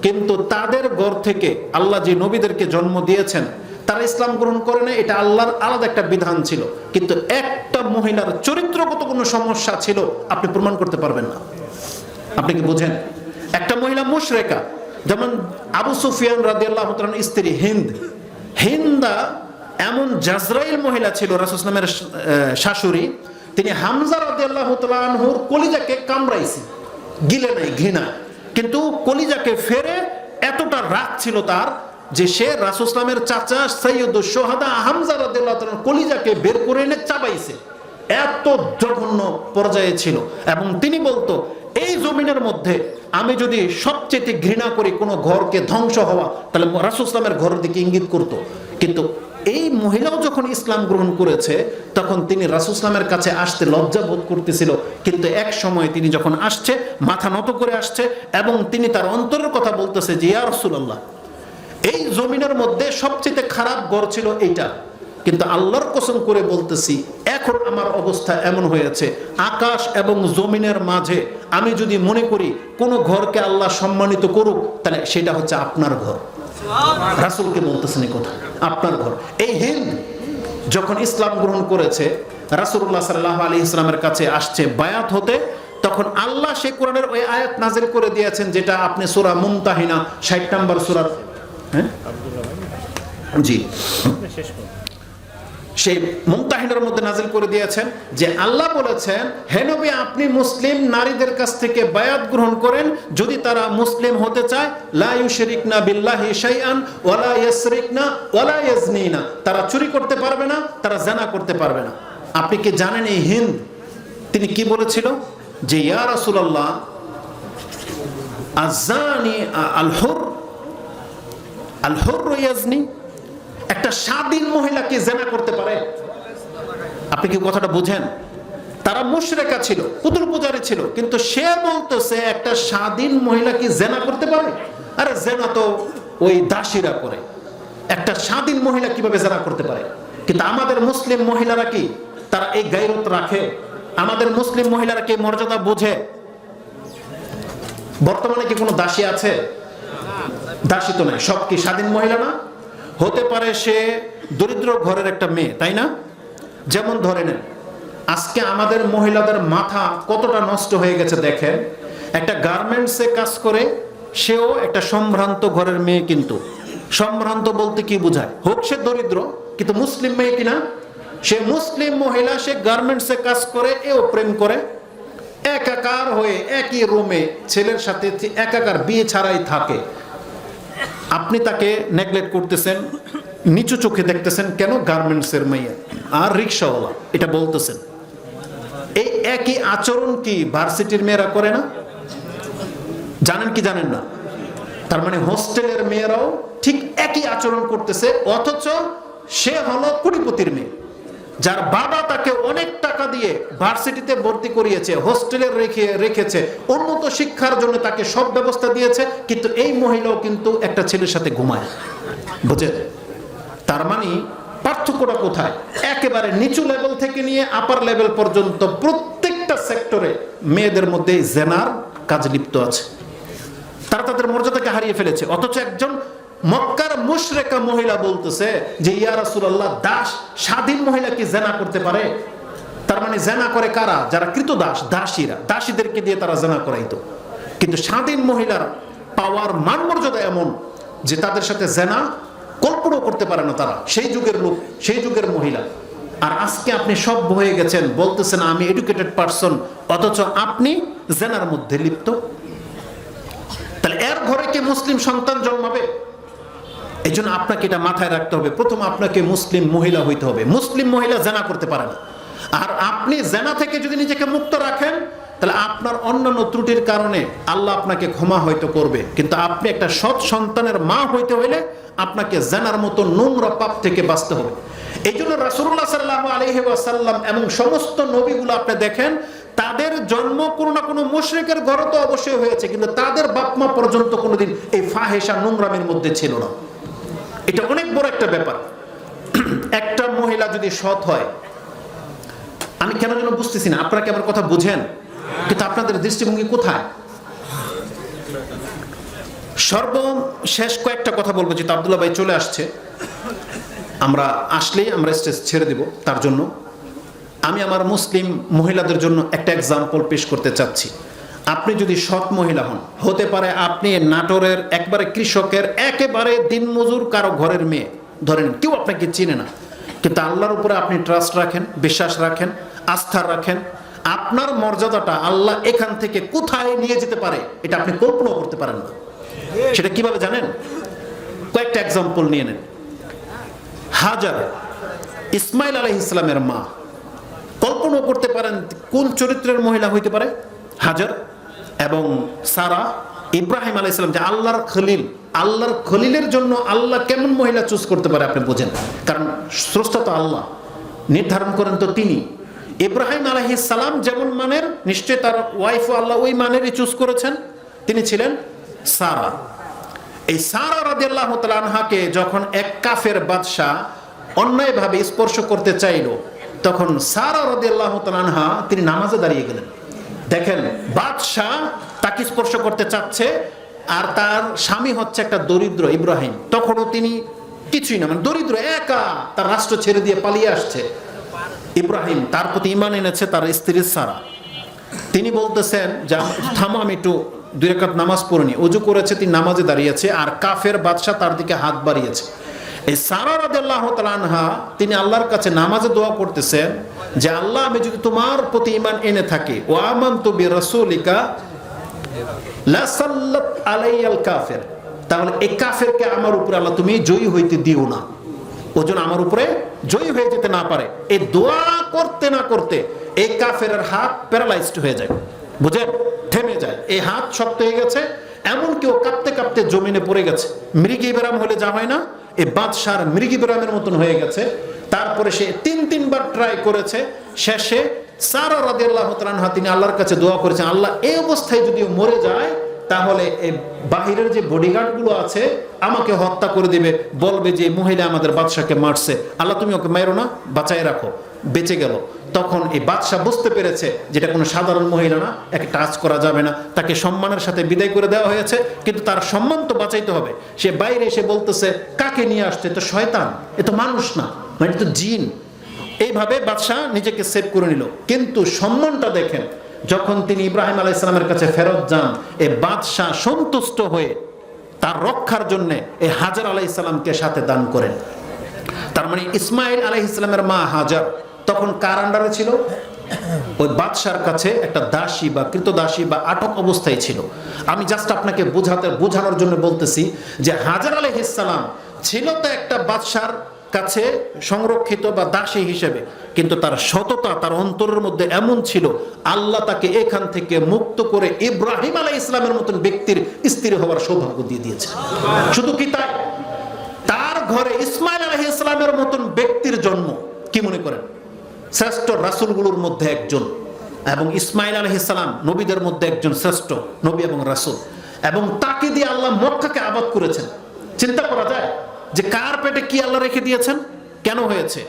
কিন্তু তাদের ঘর থেকে আল্লাহ যে নবীদেরকে জন্ম দিয়েছেন তারা ইসলাম গ্রহণ করে নাই, এটা আল্লাহর আলাদা একটা বিধান ছিল। কিন্তু একটা মহিলার চরিত্রগত কোনো সমস্যা ছিল আপনি প্রমাণ করতে পারবেন না। আপনি কি বুঝেন? একটা মহিলা মুশরিকা, যেমন আবু সুফিয়ান রাদিয়াল্লাহু তাআলার স্ত্রী হিন্দা এমন জাজরাইল মহিলা ছিল, রাসূল সাল্লাল্লাহু আলাইহি ওয়াসাল্লামের শাশুড়ি। তিনি হামজা রাদিয়াল্লাহু তাআলা আনহুর কলিজাকে কামড়াইছে, গিলে নাই, ঘৃণা, কিন্তু কলিজাকে ফেরে এতটা রাগ ছিল তার যে সে রাসূল সাল্লাল্লাহু আলাইহি ওয়াসাল্লামের চাচা সাইয়্যিদুশ শুহাদা হামজা রাদিয়াল্লাহু তাআলার কলিজাকে বের করে এনে চাবাইছে। এত জঘন্য পর্যায়ে ছিল। এবং তিনি বলতো, এই জমিনের মধ্যে আমি যদি সবচেয়ে ঘৃণা করি কোনো ঘরকে ধ্বংস হওয়া, তাহলে রাসূল সাল্লাল্লাহু আলাইহি ওয়াসাল্লামের ঘরের দিকে ইঙ্গিত করতো। কিন্তু এই মহিলাও যখন ইসলাম গ্রহণ করেছে তখন তিনি রাসূল সাল্লাল্লাহু আলাইহি ওয়াসাল্লামের কাছে আসতে লজ্জা বোধ করতেছিল। কিন্তু এক সময় তিনি যখন আসছে, মাথা নত করে আসছে এবং তিনি তার অন্তরের কথা বলতেছে যে ইয়া রাসূলুল্লাহ, এই জমিনের মধ্যে সবচেয়ে খারাপ ঘর ছিল এইটা, কিন্তু আল্লাহর কসম করে বলতেছি এখন আমার অবস্থা এমন হয়েছে, আকাশ এবং জমিনের মাঝে আমি যদি মনে করি কোনো ঘরকে আল্লাহ সম্মানিত করুক, তাহলে সেটা হচ্ছে আপনার ঘর। রাসূলকে বলতেছেন এই কথা। আপনার ঘর। এই হিন্দ যখন ইসলাম গ্রহণ করেছে, রাসূলুল্লাহ সাল্লাল্লাহু আলাইহি ওয়াসাল্লামের কাছে আসছে বায়াত হতে, তখন আল্লাহ সেই কোরআনের ওই আয়াত নাযিল করে দিয়েছেন, যেটা আপনি সূরা মুমতাহিনা 60 নম্বর সূরা, হ্যাঁ জি, সেই মুমতাহিনার মধ্যে নাযিল করে দিয়েছেন যে আল্লাহ বলেছেন, হে নবী আপনি মুসলিম নারীদের কাছ থেকে বায়াত গ্রহণ করেন যদি তারা মুসলিম হতে চায়। লা ইউশরিকনা বিল্লাহি শাইআন ওয়ালা ইয়াসরিকনা ওয়ালা ইয়াজনিনা, তারা চুরি করতে পারবে না, তারা জিনা করতে পারবে না। আপনি কি জানেন এই হিন্দ তিনি কি বলেছিল যে ইয়া রাসূলুল্লাহ আযানি আল হুর ইয়াজনি, একটা স্বাধীন মহিলা কি জিনা করতে পারে? আপনি কি কথাটা বুঝেন? তারা মুশরিকা ছিল, পুতুল পূজারী ছিল, কিন্তু সে বলতেছে একটা স্বাধীন মহিলা কি জিনা করতে পারে? আরে জিনা তো ওই দাসীরা করে, একটা স্বাধীন মহিলা কিভাবে জিনা করতে পারে? কিন্তু আমাদের মুসলিম মহিলারা কি তারা এই গায়রত রাখে? আমাদের মুসলিম মহিলারা কি মর্যাদা বুঝে? বর্তমানে কি কোনো দাসী আছে? দাসী তো নাই, সব কি স্বাধীন মহিলা না? হতে পারে সে দরিদ্র ঘরের একটা মেয়ে, তাই না? যেমন ধরে নেন আজকে আমাদের মহিলাদের মাথা কতটা নষ্ট হয়ে গেছে দেখেন, একটা গার্মেন্টসে কাজ করে সেও একটা সম্ভ্রান্ত ঘরের মেয়ে, কিন্তু সম্ভ্রান্ত বলতে কি বোঝায়? হোক সে দরিদ্র কিন্তু মুসলিম মেয়ে কিনা, সে মুসলিম মহিলা, সে গার্মেন্টসে কাজ করে, এও প্রেম করে, একাকার হয়ে একই রুমে ছেলের সাথে একাকার, বিয়ে ছাড়াই থাকে। আপনি তাকে নেগলেক্ট করতেছেন, নিচু চোখে দেখতেছেন, কেন? গার্মেন্টসের মেয়ে আর রিক্সাওয়ালা, এটা বলতেছেন। এই একই আচরণ কি ভার্সিটির মেয়েরা করে না? জানেন কি জানেন না? তার মানে হোস্টেলের মেয়েরাও ঠিক একই আচরণ করতেছে, অথচ সে হলো কোটিপতির মেয়ে, যার বাবা তাকে অনেক টাকা দিয়ে ভার্সিটিতে ভর্তি করিয়েছে, হোস্টেলে রেখেছে, উন্নত শিক্ষার জন্য তাকে সব ব্যবস্থা দিয়েছে, কিন্তু এই মহিলাও কিন্তু একটা ছেলের সাথে ঘুমায়। বুঝেন? তার মানে পার্থক্যটা কোথায়? একেবারে নিচু লেভেল থেকে নিয়ে আপার লেভেল পর্যন্ত প্রত্যেকটা সেক্টরে মেয়েদের মধ্যে জিনার কাজ লিপ্ত আছে। তারা তাদের মর্যাদাকে হারিয়ে ফেলেছে, অথচ একজন মক্কার মুশরিকা মহিলা বলতেছে যে ইয়া রাসূলুল্লাহ দাস স্বাধীন মহিলা কি জিনা করতে পারে? তার মানে জিনা করে কারা? যারা কৃতদাস, দাসীরা, দাসীদেরকে দিয়ে তারা জিনা করাইতো। কিন্তু স্বাধীন মহিলার পাওয়ার মান মর্যাদা এমন যে তাদের সাথে জিনা কল্পনাও করতে পারে না তারা, সেই যুগের লোক, সেই যুগের মহিলা। আর আজকে আপনি সভ্য হয়ে গেছেন, বলতেছেন আমি এডুকেটেড পারসন, অথচ আপনি জিনার মধ্যে লিপ্ত। তাহলে এর ঘরে কি মুসলিম সন্তান জন্মাবে? এই জন্য আপনাকে এটা মাথায় রাখতে হবে, প্রথম আপনাকে মুসলিম মহিলা হইতে হবে। মুসলিম মহিলা জিনা করতে পারে না। আর আপনি জিনা থেকে যদি নিজেকে মুক্ত রাখেন, তাহলে আপনার অন্যান্য ত্রুটির কারণে আল্লাহ আপনাকে ক্ষমা হয়তো করবে, কিন্তু আপনি একটা সৎ সন্তানের মা হইতে হইলে আপনাকে জিনার মতো নোংরা পাপ থেকে বাঁচতে হবে। এই জন্য রাসূলুল্লাহ সাল্লাল্লাহু আলাইহি ওয়াসাল্লাম এবং সমস্ত নবীগুলো আপনি দেখেন, তাদের জন্ম কোনো না কোনো মুশরিকের ঘরে তো অবশ্যই হয়েছে, কিন্তু তাদের বাপ মা পর্যন্ত কোনোদিন এই ফাহেসা নোংরামের মধ্যে ছিল না। এটা অনেক বড় একটা ব্যাপার। একটা মহিলা যদি সৎ হয়, আমি কেন যেন বুঝতেছি না, আপনারা কি আমার কথা বুঝেন? কিন্তু আপনাদের দৃষ্টিভঙ্গি কোথায়? সর্বশেষ কয়েকটা কথা বলবো, যেহেতু আব্দুল্লাহ ভাই চলে আসছে, আমরা আসলেই আমরা স্টেজ ছেড়ে দিব। তার জন্য আমি আমার মুসলিম মহিলাদের জন্য একটা এক্সাম্পল পেশ করতে চাচ্ছি। আপনি যদি সৎ মহিলা হন, হতে পারে আপনি নাটোরের একবারে কৃষকের একেবারে দিনমজুর কারো ঘরের মেয়ে, ধরেন কেউ আপনাকে চিনে না, কিন্তু আল্লাহর উপরে আপনি ট্রাস্ট রাখেন, বিশ্বাস রাখেন, আস্থা রাখেন, আপনার মর্যাদাটা আল্লাহ এখান থেকে কোথায় নিয়ে যেতে পারে এটা আপনি কল্পনা করতে পারেন না। সেটা কিভাবে জানেন? কয়েকটা এক্সাম্পল নিয়ে নেন। হাজার, ইসমাইল আলাইহিস সালামের মা, কল্পনা করতে পারেন কোন চরিত্রের মহিলা হইতে পারে? হাজার। এবং সারা, ইব্রাহিম আলাইহিস সালাম, যে আল্লাহর খলিল, আল্লাহর খলিলের জন্য আল্লাহ কেমন মহিলা চুজ করতে পারে আপনি বোঝেন? কারণ স্রষ্টা তো আল্লাহ, নির্ধারণ করেন তো তিনি। ইব্রাহিম আলাইহিস সালাম যেমন মানের, নিশ্চয় তার ওয়াইফও আল্লাহ ওই মানেরই চুজ করেছেন, তিনি ছিলেন সারা। এই সারা রাদিয়াল্লাহু তাআলা আনহাকে যখন এক কাফের বাদশা অন্যায়ভাবে স্পর্শ করতে চাইল, তখন সারা রাদিয়াল্লাহু তাআলা আনহা তিনি নামাজে দাঁড়িয়ে গেলেন। দেখেন, বাদশাহ তাকে স্পর্শ করতে চাচ্ছে, আর তার স্বামী হচ্ছে একটা দরিদ্র ইব্রাহিম, তখনও তিনি কিছুই না, মানে দরিদ্র, একা তার রাষ্ট্র ছেড়ে দিয়ে পালিয়ে আসছে। ইব্রাহিম তার প্রতি ঈমান এনেছে তার স্ত্রী সারা। তিনি বলতেছেন যে থামো, আমি একটু 2 রাকাত নামাজ পড়িনি। অজু করেছে, তিনি নামাজে দাঁড়িয়েছে, আর কাফের বাদশা তার দিকে হাত বাড়িয়েছে। এই সারা রাদিয়াল্লাহু তাআলা আনহা তিনি আল্লাহর কাছে নামাজে দোয়া করতেছেন যে আল্লাহ, আমি যদি তোমার প্রতি ঈমান এনে থাকি, ওয়া আমানতু বিরাসূলিকা লা সাল্লাত আলাইয়াল কাফির, তাহলে এই কাফেরকে আমার উপরে আল্লাহ তুমি জয়ী হইতে দিও না, ও যেন আমার উপরে জয়ী হয়ে যেতে না পারে। এই দোয়া করতে না করতে এই কাফের হাত প্যারালাইজড হয়ে যায়, বুঝেন, থেমে যায়, এই হাত শক্ত হয়ে গেছে, এমনকি ও কাঁপতে কাঁপতে জমিনে পড়ে গেছে। মৃগী বেরাম হলে যা হয় না, এই বাদশার মৃগী বেরামের মতন হয়ে গেছে। তারপরে সে 3বার ট্রাই করেছে, শেষে সারা রাদিয়াল্লাহু তাআলা আনহা তিনি আল্লাহর কাছে দোয়া করেছেন, আল্লাহ এই অবস্থায় যদি মরে যায় তাহলে এই বাহিরের যে বডিগার্ডগুলো আছে আমাকে হত্যা করে দিবে, বলবে যে মহিলা আমাদের বাদশাকে মারছে, আল্লাহ তুমি ওকে মারো না, বাঁচায় রাখো। বেঁচে গেল। তখন এই বাদশা বুঝতে পেরেছে যেটা কোনো সাধারণ মহিলা না, একে টাচ করা যাবে না, তাকে সম্মানের সাথে বিদায় করে দেওয়া হয়েছে, কিন্তু তার সম্মান তো বাঁচাইতে হবে। সে বাইরে এসে বলতেছে, কাকে নিয়ে আসছে, তো শয়তান, এ তো মানুষ না, মানে তো জিন। এইভাবে বাদশা নিজেকে সেভ করে নিল। কিন্তু সম্মানটা দেখেন, যখন তিনি ইব্রাহিম আলাইহিস সালামের কাছে ফেরত যান, এই বাদশা সন্তুষ্ট হয়ে তার রক্ষার জন্য এই হাজার আলাইহিস সালামকে সাথে দান করেন। তার মানে ইসমাইল আলাইহিস সালামের মা হাজার তখন কার আন্ডারে ছিল? ওই বাদশার কাছে একটা দাসী বা কৃতদাসী বা আটক অবস্থায় ছিল। আমি জাস্ট আপনাকে বোঝানোর জন্য বলতেছি যে হাজার আলাইহিস সালাম ছিল তো একটা বাদশার কাছে সংরক্ষিত বা দাসী হিসেবে, কিন্তু তার সততা তার অন্তরের মধ্যে এমন ছিল, আল্লাহ তাকে এখান থেকে মুক্ত করে ইব্রাহিম আলাইহিস সালামের মতন ব্যক্তির স্ত্রী হওয়ার সৌভাগ্য দিয়ে দিয়েছে। শুধু কি তাই, তার ঘরে ইসমাইল আলাইহিস সালামের মতন ব্যক্তির জন্ম। কি মনে করেন? শ্রেষ্ঠ রাসূলগুলোর মধ্যে একজন, এবং ইসমাইল আলাইহিস সালাম নবীদের মধ্যে একজন শ্রেষ্ঠ নবী এবং রাসূল, এবং তাকে দিয়ে আল্লাহ মক্কাকে আবাদ করেছেন। চিন্তা করা যায় যে কার পেটে কি আল্লাহ রেখে দিয়েছেন, কেন হয়েছে।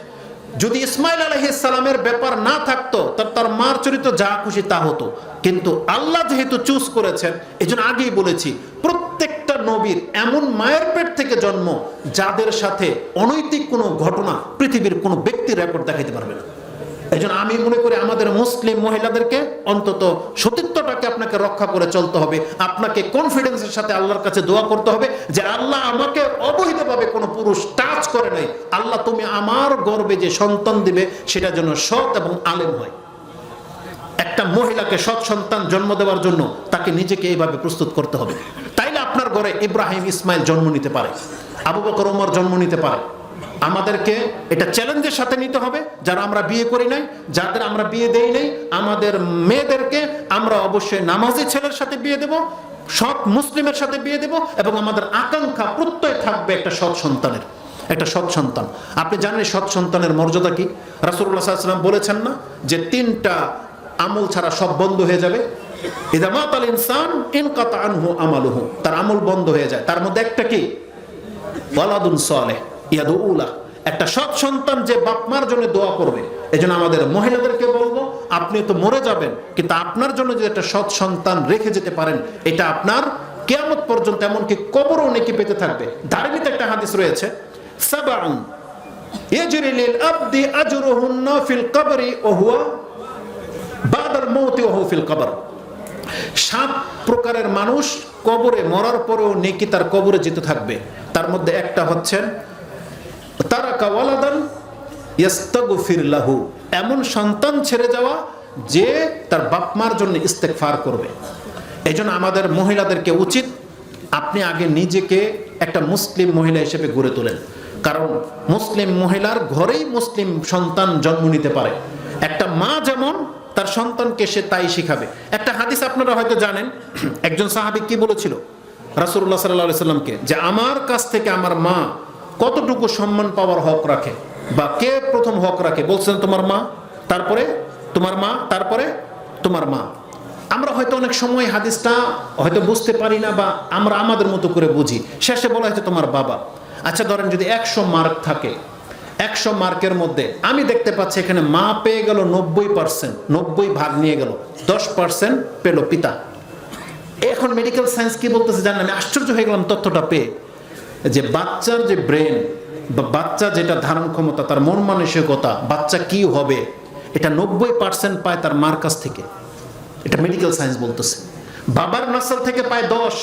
যদি ইসমাইল আলাইহিস সালামের ব্যাপার না থাকতো, তার মার চরিত্র যা খুশি তা হতো, কিন্তু আল্লাহ যেহেতু চুজ করেছেন, এজন্য আগেই বলেছি প্রত্যেকটা নবীর এমন মায়ের পেট থেকে জন্ম যাদের সাথে অনৈতিক কোনো ঘটনা পৃথিবীর কোনো ব্যক্তির রেকর্ড দেখাইতে পারবে না। এজন্য আমি মনে করি আমাদের মুসলিম মহিলাদেরকে অন্তত সতীত্বটাকে আপনাকে রক্ষা করে চলতে হবে। আপনাকে কনফিডেন্সের সাথে আল্লাহর কাছে দোয়া করতে হবে যে আল্লাহ আমাকে অবৈধভাবে কোনো পুরুষ টাচ করে নাই, আল্লাহ তুমি আমার গর্ভে যে সন্তান দিবে সেটা যেন সৎ এবং আলেম হয়। একটা মহিলাকে সৎ সন্তান জন্ম দেওয়ার জন্য তাকে নিজেকে এইভাবে প্রস্তুত করতে হবে। তাইলে আপনার ঘরে ইব্রাহিম ইসমাইল জন্ম নিতে পারে, আবু বকর ওমর জন্ম নিতে পারে। আমাদেরকে এটা চ্যালেঞ্জের সাথে নিতে হবে। যারা আমরা বিয়ে করি নাই, যাদের আমরা বিয়ে দেই নাই, আমাদের মেয়েদেরকে আমরা অবশ্যই নামাজি ছেলের সাথে বিয়ে দেব, সৎ মুসলিমের সাথে বিয়ে দেব, এবং আমাদের আকাঙ্ক্ষা প্রত্যয় থাকবে একটা সৎ সন্তানের, একটা সৎ সন্তান। আপনি জানেন সৎ সন্তানের মর্যাদা কি? রাসূলুল্লাহ সাল্লাল্লাহু আলাইহি ওয়াসাল্লাম বলেছেন না যে 3টা আমল ছাড়া সব বন্ধ হয়ে যাবে? ইযা মাতাল ইনসান ইনকাতা আনহু আমালুহু, তার আমল বন্ধ হয়ে যায়। তার মধ্যে একটা কি? ওয়ালাদুন সালেহ ইয়াদউলা, একটা সৎ সন্তান যে বাপ মার জন্য দোয়া করবে। এজন্য আমাদের মহিলাদেরকে বলবো, আপনি তো মরে যাবেন, কিন্তু আপনার জন্য যে একটা সৎ সন্তান রেখে যেতে পারেন, এটা আপনার কিয়ামত পর্যন্ত, এমনকি কবরও নেকি পেতে থাকবে। ধার্মিক একটা হাদিস রয়েছে, সাবাউন ইয়াজরি লিল আবদি আজরুহুন্না ফিল কবরি ওয়া হুয়া বাদাল মাউতি ওয়া হুয়া ফিল কবর। 7 প্রকারের মানুষ কবরে মরার পরেও নেকি তার কবরে যেতে থাকবে। তার মধ্যে একটা হচ্ছেন তারাকা ওয়ালাদান ইস্তাগফির লাহু, এমন সন্তান ছেড়ে যাওয়া যে তার বাপ মার জন্য ইস্তেগফার করবে। এইজন্য আমাদের মহিলাদেরকে উচিত আপনি আগে নিজেকে একটা মুসলিম মহিলা হিসেবে গড়ে তোলেন, কারণ মুসলিম মহিলার ঘরেই মুসলিম সন্তান জন্ম নিতে পারে। একটা মা যেমন তার সন্তানকে সে তাই শিখাবে। একটা হাদিস আপনারা হয়তো জানেন, একজন সাহাবী কি বলেছিল রাসূলুল্লাহ সাল্লাল্লাহু আলাইহি সাল্লামকে, যে আমার কাছ থেকে আমার মা কতটুকু সম্মান পাওয়ার হক রাখে, বা কে প্রথম হক রাখে? বলছেন তোমার মা, তারপরে তোমার মা, তারপরে তোমার মা। আমরা হয়তো অনেক সময় হাদিসটা হয়তো বুঝতে পারি না, বা আমরা আমাদের মতো করে বুঝি, শেষে বলা হয়তো তোমার বাবা। আচ্ছা ধরেন যদি 100 মার্ক থাকে, 100 মার্কের মধ্যে আমি দেখতে পাচ্ছি এখানে মা পেয়ে গেল 90%, 90 ভাগ নিয়ে গেল, 10% পেল পিতা। এখন মেডিকেল সায়েন্স কি বলতেছে জানেন? আমি আশ্চর্য হয়ে গেলাম তথ্যটা পেয়ে, যে বাচ্চার যে ব্রেন, বাচ্চা যেটা ধারণ ক্ষমতা, তার মন মানসিকতা, বাচ্চা কি হবে, এটা 90% পায় তার মার কাছ থেকে। এটা মেডিকেল সায়েন্স বলতেছে। বাবার নাসল থেকে পায় 10,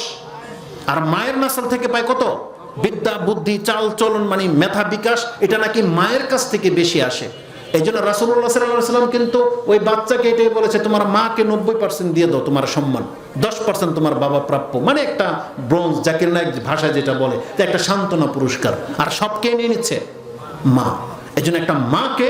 আর মায়ের নাসল থেকে পায় কত? বিদ্যা, বুদ্ধি, চাল চলন, মানে মেধা বিকাশ, এটা নাকি মায়ের কাছ থেকে বেশি আসে। এই জন্য রাসূলুল্লাহ সাল্লাল্লাহু আলাইহি ওয়াসাল্লাম কিন্তু ওই বাচ্চাকে এটাই বলেছে, তোমার মাকে 90% দিয়ে দাও তোমার সম্মান, 10% তোমার বাবা প্রাপ্য। মানে একটা ব্রোঞ্জ, জাকির নায়েক ভাষায় যেটা বলে, একটা সান্ত্বনা পুরস্কার। আর সবকে নিয়ে নিচ্ছে মা। এই জন্য একটা মাকে